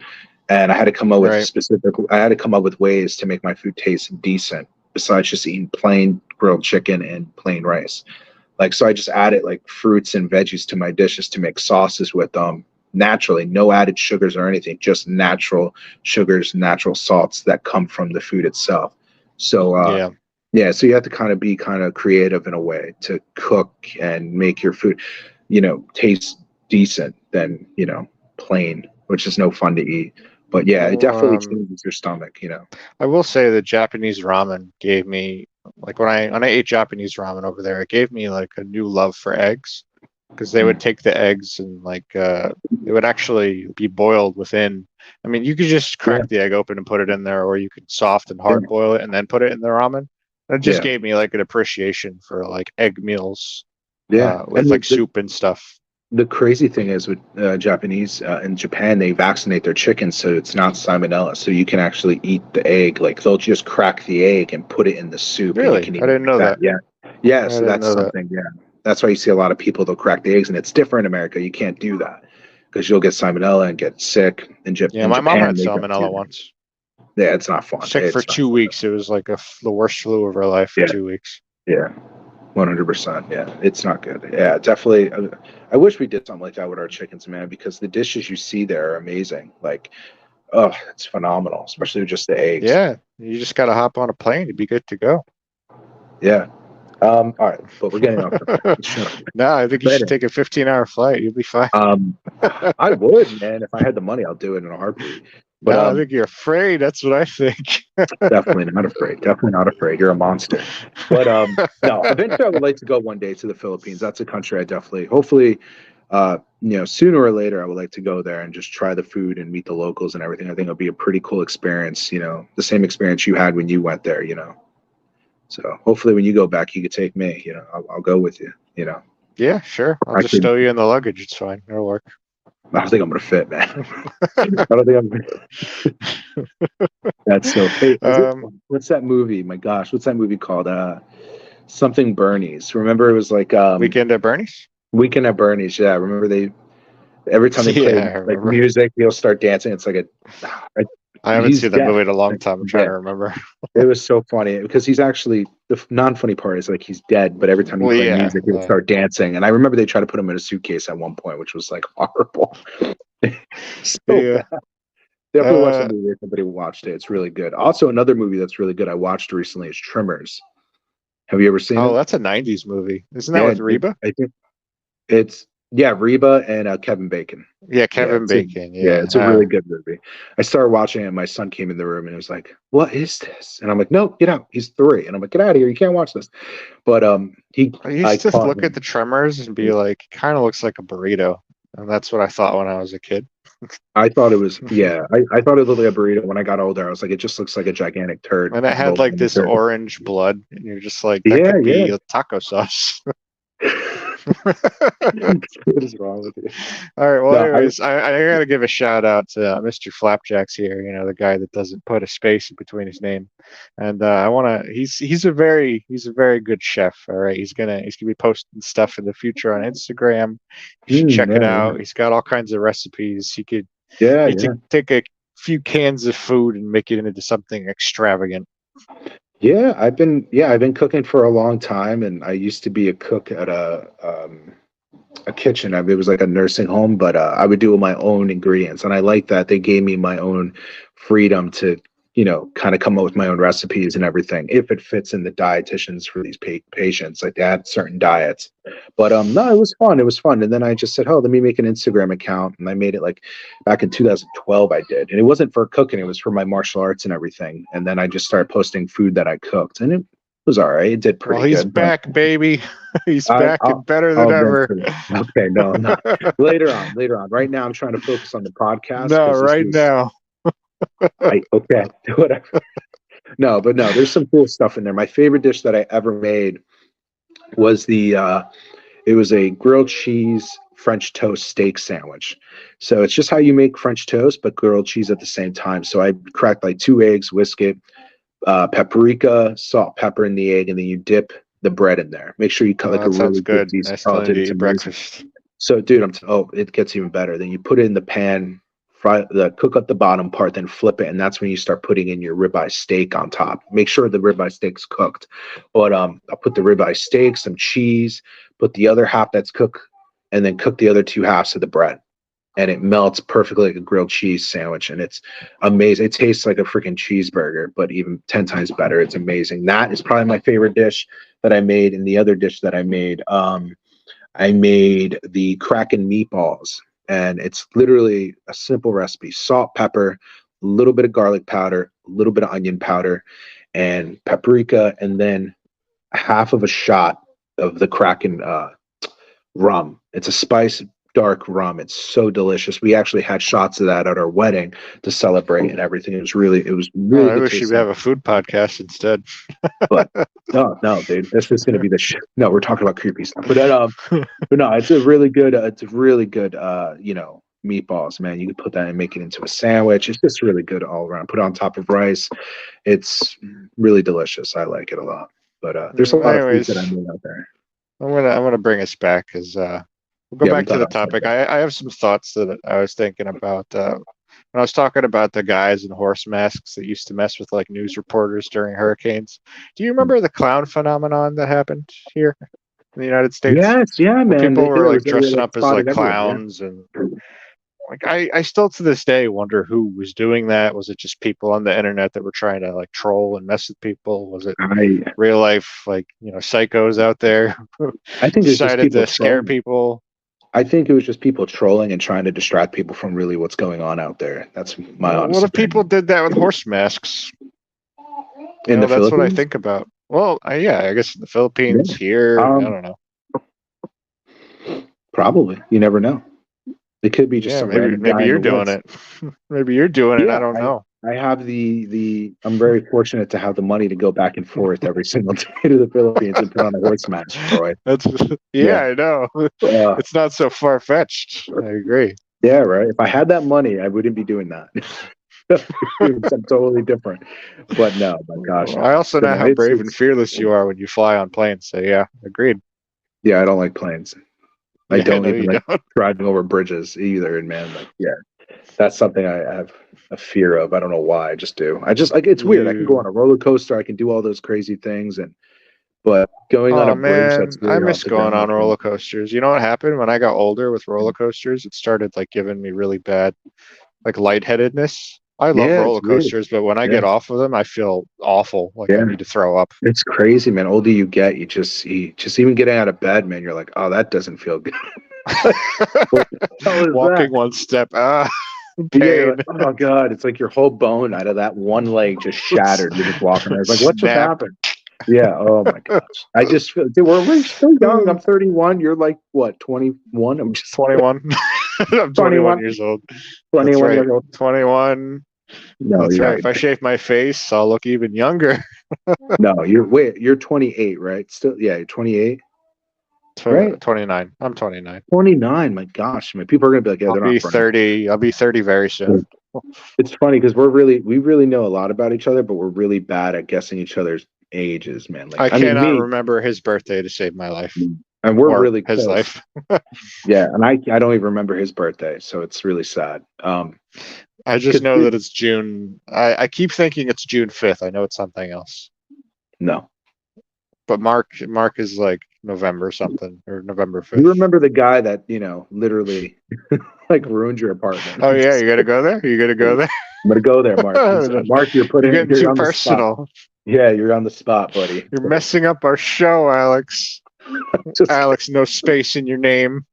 and Right. I had to come up with ways to make my food taste decent besides just eating plain grilled chicken and plain rice. Like, so I just added like fruits and veggies to my dishes to make sauces with them naturally, no added sugars or anything, just natural sugars, natural salts that come from the food itself. So, Yeah. yeah, so you have to kind of be kind of creative in a way to cook and make your food, taste decent than, plain, which is no fun to eat. But yeah, it Well, definitely changes your stomach. I will say that Japanese ramen gave me like when I ate Japanese ramen over there, it gave me like a new love for eggs because they would take the eggs and they would actually be boiled within. I mean, you could just Yeah, crack the egg open and put it in there, or you could soft and yeah, hard boil it and then put it in the ramen. It just yeah, gave me like an appreciation for like egg meals yeah. with And like soup and stuff. the crazy thing is with Japanese in Japan, they vaccinate their chickens so it's not salmonella. So you can actually eat the egg. Like they'll just crack the egg and put it in the soup, and you Really, can I eat it didn't like know that. that. Yeah, yeah. I So didn't that's know that. something. Yeah, that's why you see a lot of people they'll crack the eggs, and it's different in America. You can't do that because you'll get salmonella and get sick. Yeah, In my mom had Japan, they don't do salmonella that. once. Yeah, it's not fun. Sick for It's not. 2 weeks. It was like the worst flu of her life for Yeah, 2 weeks. yeah. 100%. Yeah, it's not good. Yeah, definitely. I wish we did something like that with our chickens, man, because the dishes you see there are amazing. Like, oh, it's phenomenal, especially with just the eggs. Yeah, you just got to hop on a plane to be good to go. Yeah. All right, but we're getting off the shut up. No, I think you should Later. take a 15-hour flight. You'll be fine. I would, man, if I had the money, I'll do it in a heartbeat. But No, I think you're afraid. That's what I think. definitely not afraid. Definitely not afraid. You're a monster. But no, eventually I would like to go one day to the Philippines. That's a country I definitely, hopefully, sooner or later I would like to go there and just try the food and meet the locals and everything. I think it'll be a pretty cool experience. The same experience you had when you went there. So hopefully when you go back, you could take me. I'll go with you. Yeah, sure. I'll I just could. stow you in the luggage. It's fine. It'll work. I don't think I'm gonna fit, man. I don't think I'm gonna. That's so. Hey, what's that movie? My gosh, what's that movie called? Something Bernie's. Remember, it was like Weekend at Bernie's. Weekend at Bernie's. Yeah, remember they every time they play Yeah, I like remember. music, he'll start dancing. It's like I haven't he's seen that dead. movie in a long time. I'm trying Yeah. to remember. It was so funny because he's actually non-funny part is like he's dead, but every time he Well, played yeah, music, he would yeah. start dancing. And I remember they tried to put him in a suitcase at one point, which was like horrible. So Yeah. bad. Definitely watch that movie if somebody watched it. It's really good. Also, another movie that's really good I watched recently is Trimmers. Have you ever seen Oh, it? that's a '90s movie. Isn't that with Reba? I think it's Reba and Kevin Bacon. Yeah, Kevin Bacon. It's a really good movie. I started watching it, and my son came in the room and he was like, "What is this?" And I'm like, "No, get out. He's 3." And I'm like, "Get out of here. You can't watch this." But I used to caught look him. at the Tremors and be like, kind of looks like a burrito, and that's what I thought when I was a kid. I thought it was I thought it looked like a burrito. When I got older, I was like, it just looks like a gigigantic turd. And it had like this orange blood, and you're just like, that could be a taco sauce. What is wrong with you? All right. Well, anyways, I got to give a shout out to Mr. Flapjacks here. You know, the guy that doesn't put a space in between his name, and I want to. He's a very good chef. All right, he's gonna be posting stuff in the future on Instagram. You should check it out. He's got all kinds of recipes. He could take a few cans of food and make it into something extravagant. Yeah, I've been cooking for a long time, and I used to be a cook at a kitchen. It was like a nursing home, but I would do my own ingredients, and I like that they gave me my own freedom to, kind of come up with my own recipes and everything if it fits in the dietitians for these patients. Like they had certain diets, but no, it was fun. It was fun, and then I just said, "Oh, let me make an Instagram account," and I made it like back in 2012. I did, and it wasn't for cooking; it was for my martial arts and everything. And then I just started posting food that I cooked, and it was all right. It did pretty good. He's back, baby. He's back and better than ever. Okay, no, not later on. Right now, I'm trying to focus on the podcast. No, right now. Okay, whatever. No, there's some cool stuff in there. My favorite dish that I ever made was it was a grilled cheese French toast steak sandwich. So it's just how you make French toast, but grilled cheese at the same time. So I cracked like 2 eggs, whisk it, paprika, salt, pepper in the egg, and then you dip the bread in there. Make sure you cut like a really good piece. Nice time to eat breakfast. So, dude, it gets even better. Then you put it in the pan, cook up the bottom part, then flip it, and that's when you start putting in your ribeye steak on top. Make sure the ribeye steak's cooked. But I'll put the ribeye steak, some cheese, put the other half that's cooked, and then cook the other 2 halves of the bread. And it melts perfectly like a grilled cheese sandwich, and it's amazing. It tastes like a freaking cheeseburger, but even 10 times better. It's amazing. That is probably my favorite dish that I made. And the other dish that I made the Kraken meatballs, and it's literally a simple recipe: salt, pepper, a little bit of garlic powder, a little bit of onion powder, and paprika, and then half of a shot of the Kraken rum. It's a spice dark rum. It's so delicious. We actually had shots of that at our wedding to celebrate and everything. It was really I wish you would have a food podcast instead. But no, dude, that's just gonna be the shit. No, we're talking about creepy stuff. But no, it's a really good meatballs, man. You can put that and make it into a sandwich. It's just really good all around. Put it on top of rice. It's really delicious. I like it a lot. But there's a lot of food that I made out there. I'm gonna bring us back because we'll go back to the topic. I have some thoughts that I was thinking about when I was talking about the guys in horse masks that used to mess with like news reporters during hurricanes. Do you remember the clown phenomenon that happened here in the United States? Yes, yeah, man. People were like dressing up as like clowns, and like I still to this day wonder who was doing that. Was it just people on the internet that were trying to like troll and mess with people? Was it real life like psychos out there who I think decided to scare people? I think it was just people trolling and trying to distract people from really what's going on out there. That's my honest opinion. What if people did that with horse masks? In the Philippines? That's what I think about. Well, I guess in the Philippines, here, I don't know. Probably. You never know. It could be just maybe you're doing it. Maybe you're doing it. I don't know. I have I'm very fortunate to have the money to go back and forth every single day to the Philippines and put on a horse mask, Troy. I know. It's not so far-fetched. I agree. Yeah, right. If I had that money, I wouldn't be doing that. I'm totally different. But no, my gosh. I also So, know no, how brave and fearless you are when you fly on planes. So yeah, agreed. yeah, I don't like planes. I Yeah, don't no, even you like don't. driving over bridges either. And man, like, yeah, that's something I have a fear of. I don't know why. I just do. I just like it's weird. I can go on You. a roller coaster. I can do all those crazy things, but going on Oh a bridge man, that's I really off miss the going ground on looking. roller coasters. You know what happened when I got older with roller coasters? It started like giving me really bad like lightheadedness. I love Yeah, it's roller weird. coasters, but when I Yeah, get off of them, I feel awful, like I yeah. need to throw up. It's crazy, man. Older you get, you just even getting out of bed, man. You're like, oh, that doesn't feel good. Like, what the hell is that? Walking one step, Yeah, you're pain. like, oh god, it's like your whole bone out of that one leg just shattered. You're just walking there. It's like, what just Snap. happened? Yeah. Oh my gosh. I just feel, dude, we're still young. I'm 31. You're like what, 21? I'm just 21. I'm 21 21. years old. That's 21 right. years old. 21. No, That's you're right. not. If I shave my face, I'll look even younger. No, you're 28, right? Still, yeah, you're 28, right? 29. I'm 29. 29. My gosh, man. People are gonna be like, yeah, I'll they're be not friends. 30. I'll be 30 very soon. It's funny because we really know a lot about each other, but we're really bad at guessing each other's ages, man. Like, I I mean, cannot me, remember his birthday to save my life and we're or really his close. life. Yeah, and I don't even remember his birthday, so it's really sad. I just Because know that it's June. I keep thinking it's June 5th. I know it's something else. no, But Mark is like November something or November you 5th. remember the guy that literally like ruined your apartment. Oh yeah, you gotta go there? You gotta go there? I'm gonna go there, Mark. Mark, You're getting too you're on the spot. personal. Yeah, you're on the spot, buddy. You're messing up our show, Alex. Just, Alex, no space in your name.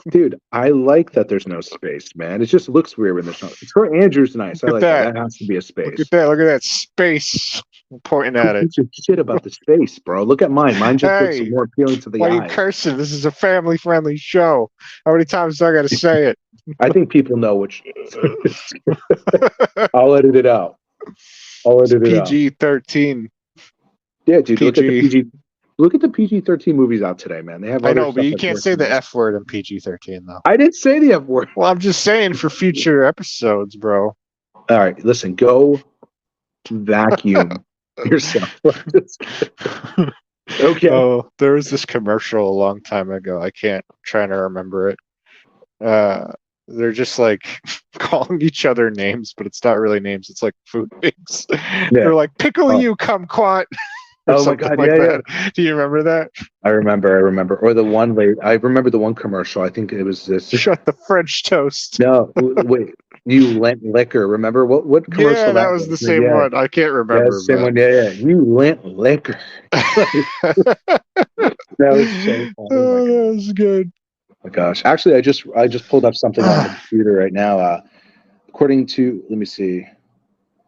dude, I like that there's no space, man. It just looks weird when there's no. It's for Andrew's nice. I Look at like that. that. That has to be a Look at space. that. Look at that space. I'm pointing Who at it. gives a shit about the space, bro? Look at mine. Mine just looks Hey, more appealing to the why are you eye. cursing? This is a family friendly show. How many times do I gotta say it? I think people know which. I'll edit it out. I'll It's edit it out. PG-13. Yeah, dude. Look at the PG. PG. Look at the PG-13 movies out today, man. They have I other know, but stuff you that's can't worse say than the this. F word in PG-13 though. I didn't say the F word. Well, I'm just saying for future episodes, bro. All right, listen. Go vacuum yourself. Okay. Oh, there was this commercial a long time ago. I'm trying to remember it. They're just like calling each other names, but it's not really names. It's like food names. Yeah. They're like, pickle Oh. you, kumquat. Or Oh my something God, like yeah, that. Do you remember that? I remember. Or the one late. I remember the one commercial. I think it was this. Shut the French toast. No, wait. You lent liquor. Remember what commercial Yeah, that was was? the same Yeah, one. I can't yeah, remember, same but one. Yeah. You lent liquor. That was so funny. oh, that was good. Oh my gosh. Actually, I just pulled up something on the computer right now. According to, let me see.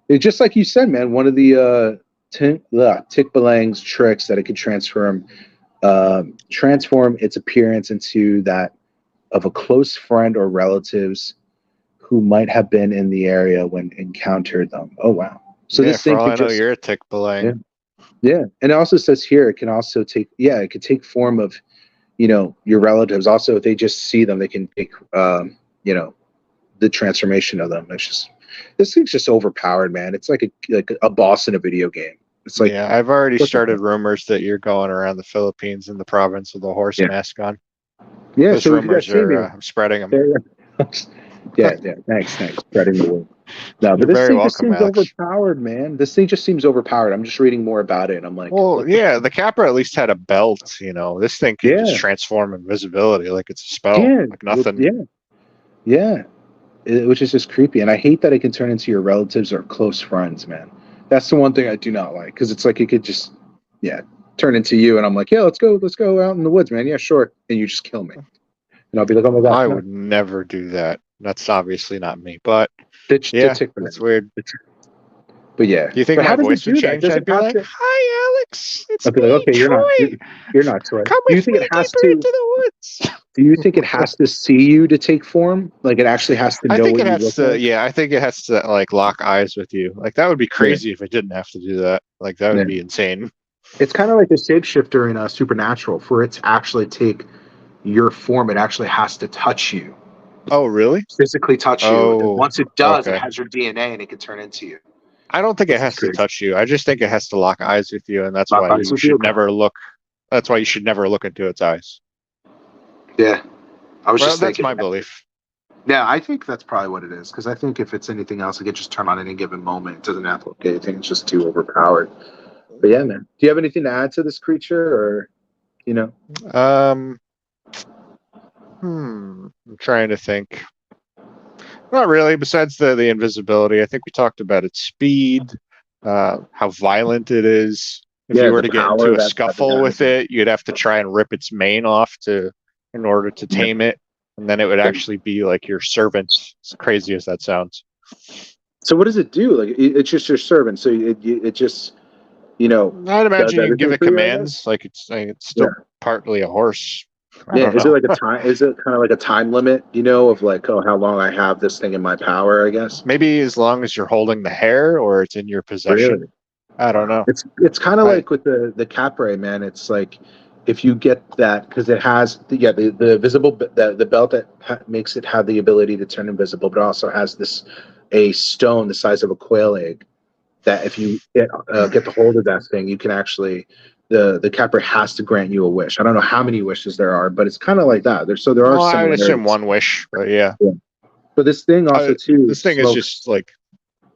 It's just like you said, man. One of the Tikbalang's tricks that it could transform its appearance into that of a close friend or relatives who might have been in the area when encountered them. Oh wow! So Yeah, this for thing all could I know, just you're a Tikbalang. yeah, and it also says here it can also take it could take form of your relatives. Also, if they just see them, they can take the transformation of them. It's just this thing's just overpowered, man. It's like a boss in a video game. It's like Yeah, I've already what the started heck? rumors that you're going around the Philippines in the province with a horse Yeah, mask on. yeah. Those So if you guys rumors see me, are, I'm spreading them. yeah. Thanks. Spreading the word. No, but You're this very thing just welcome, seems Alex. overpowered, man. This thing just seems overpowered. I'm just reading more about it, and I'm like, Well, what the? yeah, the Capra at least had a belt. This thing can just Yeah, transform invisibility like it's a spell, yeah, like nothing. yeah. Which is just creepy, and I hate that it can turn into your relatives or close friends, man. That's the one thing I do not like because it's like it could just, turn into you, and I'm like, yeah, let's go out in the woods, man. Yeah, sure, and you just kill me, and I'll be like, oh my gosh, I no. would never do that. That's obviously not me, but The yeah, tick for that's them. weird. But yeah, Do you think but my how does it voice would do that? change? Does I'd it be have like, to? "Hi, Alex, it's I'll be like, me, okay, Troy. you're not Troy. Come Do you with think me it has deeper to? into the woods." Do you think it has to see you to take form? Like it actually has to I know think what it you has look to. like? Yeah, I think it has to like lock eyes with you. Like that would be Yeah, crazy if it didn't have to do that. Like that yeah. would be insane. It's kind of like a shapeshifter in Supernatural. For it to actually take your form, it actually has to touch you. Oh, really? physically touch you. And Oh, once it does, it okay. has your DNA and it can turn into you. I don't think it Which is has to crazy. touch you. I just think it has to lock eyes with you, and that's Lock why eyes you with you? should Okay. never look. That's why you should never look into its eyes. Yeah. I was Well, just that's thinking. my belief. Yeah, I think that's probably what it is. Because I think if it's anything else, it could just turn on any given moment. It doesn't have to look anything. It's just too overpowered. But yeah, man. Do you have anything to add to this creature, or you know? Um, I'm trying to think. Not really. Besides the invisibility, I think we talked about its speed, how violent it is. If you Yeah, were the to get power into a that scuffle with has. it, you'd have to try and rip its mane off in order to Yeah. tame it, and then it would actually be like your servant. As crazy as that sounds. So what does it do? Like it's just your servant. So it just I'd does imagine you can give everything it for you, I guess. commands. Like it's Yeah. still partly a horse. I Yeah. don't Is it know. like a time? Is it kind of like a time limit? Of like, oh, how long I have this thing in my power? I guess. Maybe as long as you're holding the hair or it's in your Really. possession. I don't know. It's kind of I like with the Capre, man. It's like if you get that because it has the visible the belt that makes it have the ability to turn invisible, but it also has a stone the size of a quail egg that if you get the hold of that thing, you can actually the Capre has to grant you a wish. I don't know how many wishes there are, but it's kind of like that. There are well, I would assume similarities. one wish, but yeah. Yeah. But this thing also too This thing is smokes. just like,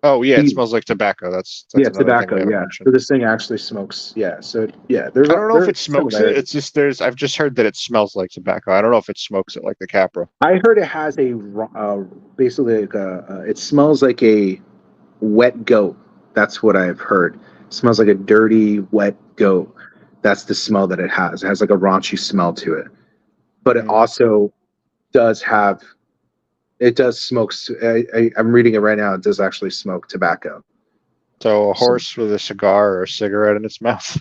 oh yeah, it smells like tobacco. That's Yeah, another thing tobacco. we haven't Yeah, mentioned. so this thing actually smokes. Yeah, so yeah, I don't know if it there's smokes it. similarities. It's just I've just heard that it smells like tobacco. I don't know if it smokes it like the Capra. I heard it has basically like it smells like a wet goat. That's what I've heard. It smells like a dirty, wet goat. That's the smell that it has. It has like a raunchy smell to it, but it Mm. also does have. It does smoke. I'm reading it right now. It does actually smoke tobacco. So a So, horse with a cigar or a cigarette in its mouth.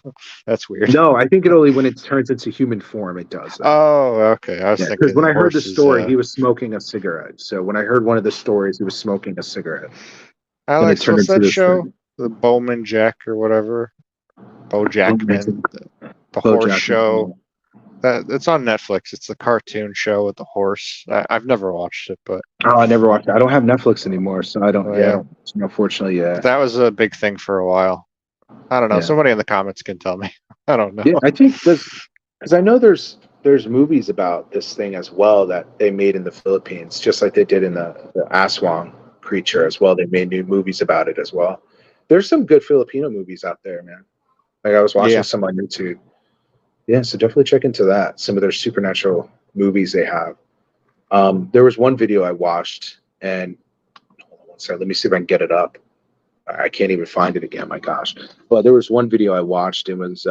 That's weird. no, I think it only when it turns into human form it does that. Oh, okay. I was Yeah, because thinking when the I heard the horse is. story, he was smoking a cigarette. So when I heard one of the stories, he was smoking a cigarette, and it Alex, turned what's into that this show? thing. The Bowman Jack or whatever. Bo Jackman. The horse BoJack. show. That it's on Netflix. It's the cartoon show with the horse. I've never watched it, but Oh, I never watched it. I don't have Netflix anymore, so I don't. Yeah, I yeah, don't. Unfortunately, yeah, that was a big thing for a while. I don't know. yeah, Somebody in the comments can tell me. I don't know. yeah. I think because I know there's movies about this thing as well that they made in the Philippines, just like they did in the Aswang creature as well. They made new movies about it as well. There's some good Filipino movies out there, man. Like I was watching Yeah. some on YouTube. Yeah, so definitely check into that. Some of their supernatural movies they have. There was one video I watched, and hold on one second, let me see if I can get it up. I can't even find it again. My gosh! But there was one video I watched. It was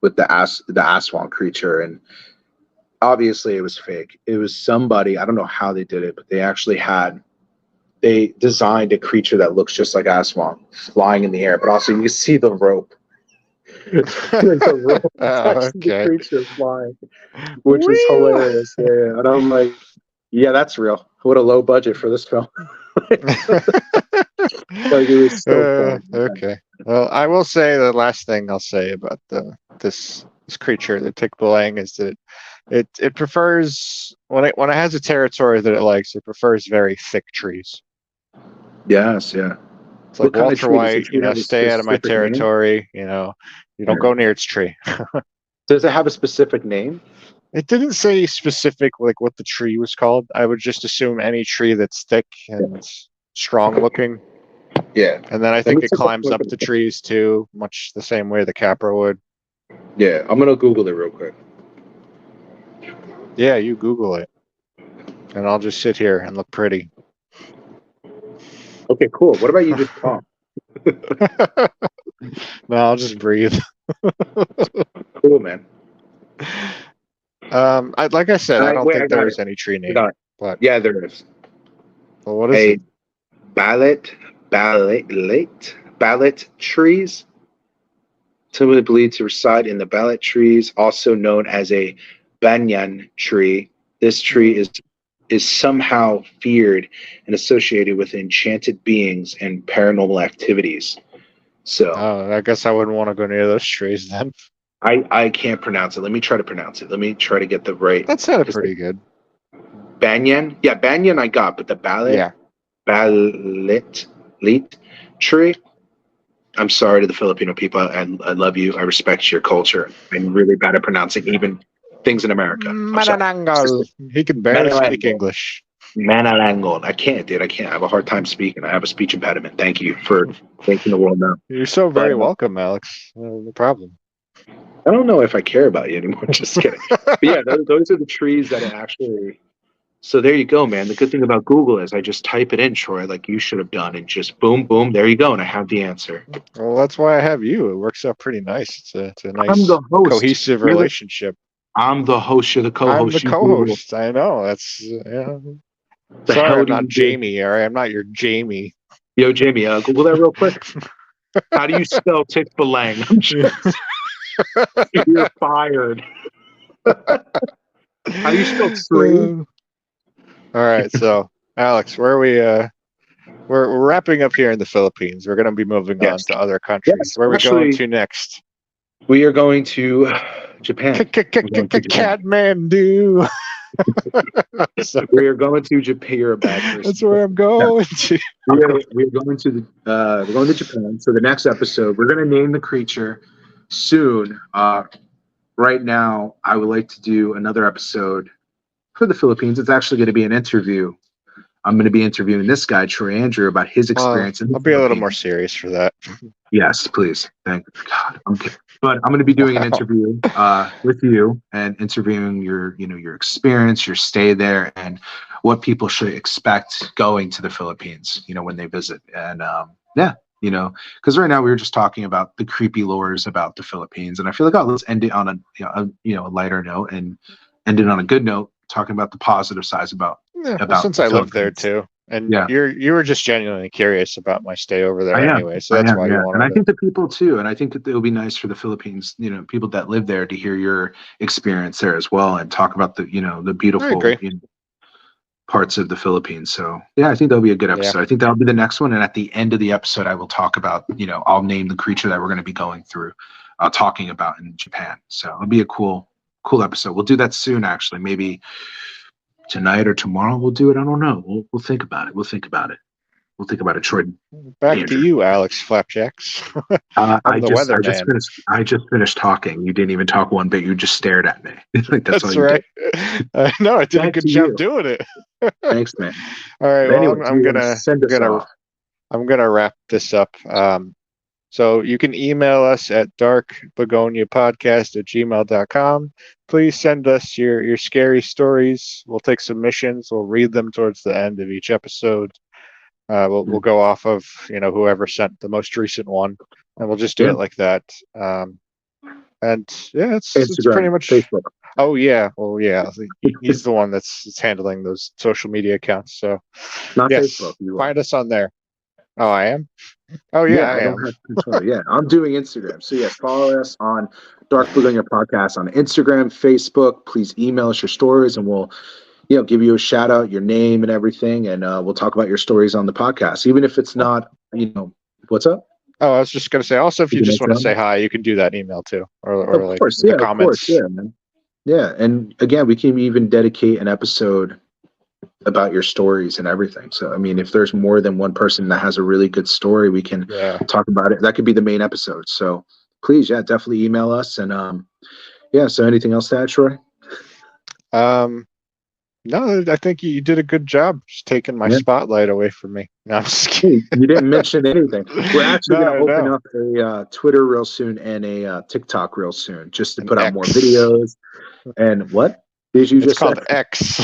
with the Aswang creature, and obviously it was fake. It was somebody. I don't know how they did it, but they designed a creature that looks just like Aswang flying in the air, but also you see the rope. Like the rope touching the Okay. creature flying, which was Whee! hilarious. Yeah, and I'm like, yeah, that's real. What a low budget for this film. Like it was so funny. Okay. Well, I will say the last thing I'll say about this creature, the Tikbalang, is that it prefers when it has a territory that it likes, it prefers very thick trees. Yes, yeah. It's What like kind of Walter tree does the White, tree have a stay out of my specific name? territory, you don't Yeah. go near its tree. Does it have a specific name? It didn't say specific like what the tree was called. I would just assume any tree that's thick and strong looking. Yeah. And then I Let me think it take a climbs look up at the it. trees too, much the same way the Capra would. Yeah, I'm gonna Google it real quick. Yeah, you Google it. And I'll just sit here and look pretty. Okay, cool. What about you just talk? No, I'll just breathe. Cool, man. Like I said, I don't Wait, I think got there's it. any tree I name. got it. But Yeah, there is. well, what is A it? ballot trees, typically believed to reside in the ballot trees, also known as a banyan tree. This tree is somehow feared and associated with enchanted beings and paranormal activities. So Oh, I guess I wouldn't want to go near those trees then. I can't pronounce it. Let me try to pronounce it. Let me try to get the right. That sounded pretty good. Banyan. Yeah, banyan I got, but the Yeah. ballet tree. I'm sorry to the Filipino people. I love you. I respect your culture. I'm really bad at pronouncing even things in America. I'm sorry. Manananggal. He can barely speak Manalango. English. Manalango. I can't, dude. I can't. I have a hard time speaking. I have a speech impediment. Thank you for making the world know. You're so But very welcome, Alex. No problem. I don't know if I care about you anymore. Just kidding. But yeah, those are the trees that actually. So there you go, man. The good thing about Google is I just type it in, Troy, like you should have done, and just boom, boom, there you go, and I have the answer. Well, that's why I have you. It works out pretty nice. It's a I'm nice the host. cohesive relationship. I'm the host. You're the co-host. I'm the You co-host. I know. That's The sorry, hell I'm do not you do? Jamie. All right, I'm not your Jamie. Yo, Jamie, Google that real quick. How do you spell Tikbalang? I'm just, you're fired. How do you spell tree? All right, so Alex, where are we? We're wrapping up here in the Philippines. We're going to be moving on Yes. to other countries. Yes, Where are we going actually- to next? We are going to Japan. Kathmandu. We are going to Japan. You're a bad person. That's where I'm going to. We're going to we're going to Japan. So the next episode, we're going to name the creature soon. Right now, I would like to do another episode for the Philippines. It's actually going to be an interview. I'm going to be interviewing this guy, Troy Andrew, about his experience. I'll be a little more serious for that. Yes, please. Thank God. I'm kidding. But I'm going to be doing an interview with you and interviewing your experience, your stay there, and what people should expect going to the Philippines, when they visit. And because right now we were just talking about the creepy lores about the Philippines, and I feel like let's end it on a lighter note and end it on a good note, talking about the positive sides about since I lived there too. And you were just genuinely curious about my stay over there anyway, so that's why you wanted. And I think the people too, and I think that it will be nice for the Philippines, people that live there to hear your experience there as well, and talk about the the beautiful parts of the Philippines. So yeah, I think that'll be a good episode. I think that'll be the next one, and at the end of the episode, I will talk about I'll name the creature that we're going to be going through, talking about in Japan. So it'll be a cool episode. We'll do that soon, actually, maybe tonight or tomorrow. We'll do it. I don't know. We'll think about it. We'll think about it, Troy. Back to you, Alex Flapjacks. I just finished talking. You didn't even talk one bit. You just stared at me. That's all you right. did. No, I did a good job doing it. Thanks, man. All right. Well, anyway, I'm gonna wrap this up. So you can email us at darkbegoniapodcast@gmail.com. Please send us your scary stories. We'll take submissions. We'll read them towards the end of each episode. We'll go off of whoever sent the most recent one, and we'll just do it like that. And yeah, it's pretty much Facebook. Oh yeah, well yeah, he's the one that's handling those social media accounts. So not yes, Facebook. Find us on there. Oh, I am. Oh yeah, I am. Yeah, I'm doing Instagram. So yes, follow us on Dark Begonia Podcast on Instagram, Facebook. Please email us your stories, and we'll give you a shout out, your name and everything, and we'll talk about your stories on the podcast, even if it's not, what's up? Oh, I was just going to say, also, if you just want to say hi, you can do that email too, or of course, the comments. Of course, man. Yeah, and again, we can even dedicate an episode about your stories and everything. So, I mean, if there's more than one person that has a really good story, we can talk about it. That could be the main episode. So please, definitely email us. And so anything else to add, Troy? No, I think you did a good job just taking my spotlight away from me. No, I'm just kidding. You didn't mention anything. We're actually going to open up a Twitter real soon and a TikTok real soon, just to put out more videos. And what did you just say? It's called X.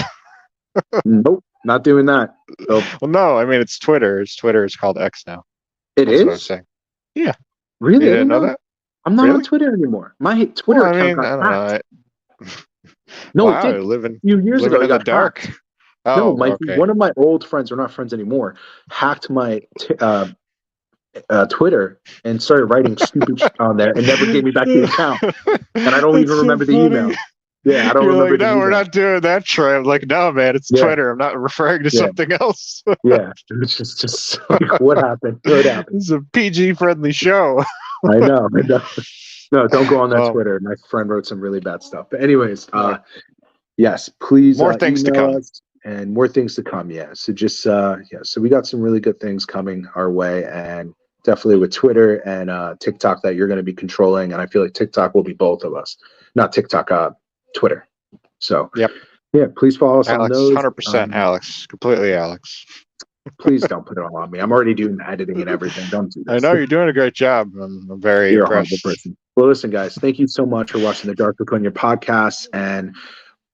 Nope, not doing that. So, well, no, I mean, it's Twitter. It's called X now. That's what I'm saying. Yeah. Really? You didn't know that? I'm not on Twitter anymore. My Twitter account got hacked. No, wow, it did. A few years ago, in the dark. Hacked. Oh, no, one of my old friends, we're not friends anymore, hacked my Twitter and started writing stupid shit on there and never gave me back the account. And I don't even remember the email. Yeah, I don't remember. No, we're not doing that, Troy. I'm like, no, man, it's Twitter. I'm not referring to something else. Yeah, it's just like, what happened? What happened? This is a PG-friendly show. I know. No, don't go on that Twitter. My friend wrote some really bad stuff. But anyways, yes, please. More things to come. and more things to come. Yeah. So just so we got some really good things coming our way, and definitely with Twitter and TikTok that you're going to be controlling, and I feel like TikTok will be both of us, not TikTok, Twitter. So Yep. yeah, please follow us on Alex, those. 100% Alex, completely Alex. Please don't put it all on me. I'm already doing the editing and everything. Don't do this. I know you're doing a great job. I'm very You're a impressed. horrible person. Well, listen, guys, thank you so much for watching the Dark Laconia podcast, and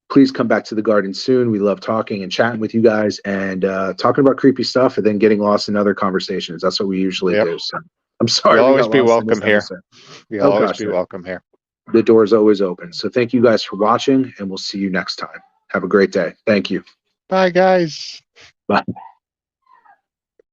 please come back to the garden soon. We love talking and chatting with you guys and talking about creepy stuff, and then getting lost in other conversations. That's what we usually do. So I'm sorry. You'll we always got be lost in welcome this here. episode. You'll always gosh, be welcome here. The door is always open. So thank you guys for watching, and we'll see you next time. Have a great day. Thank you. Bye, guys. Bye.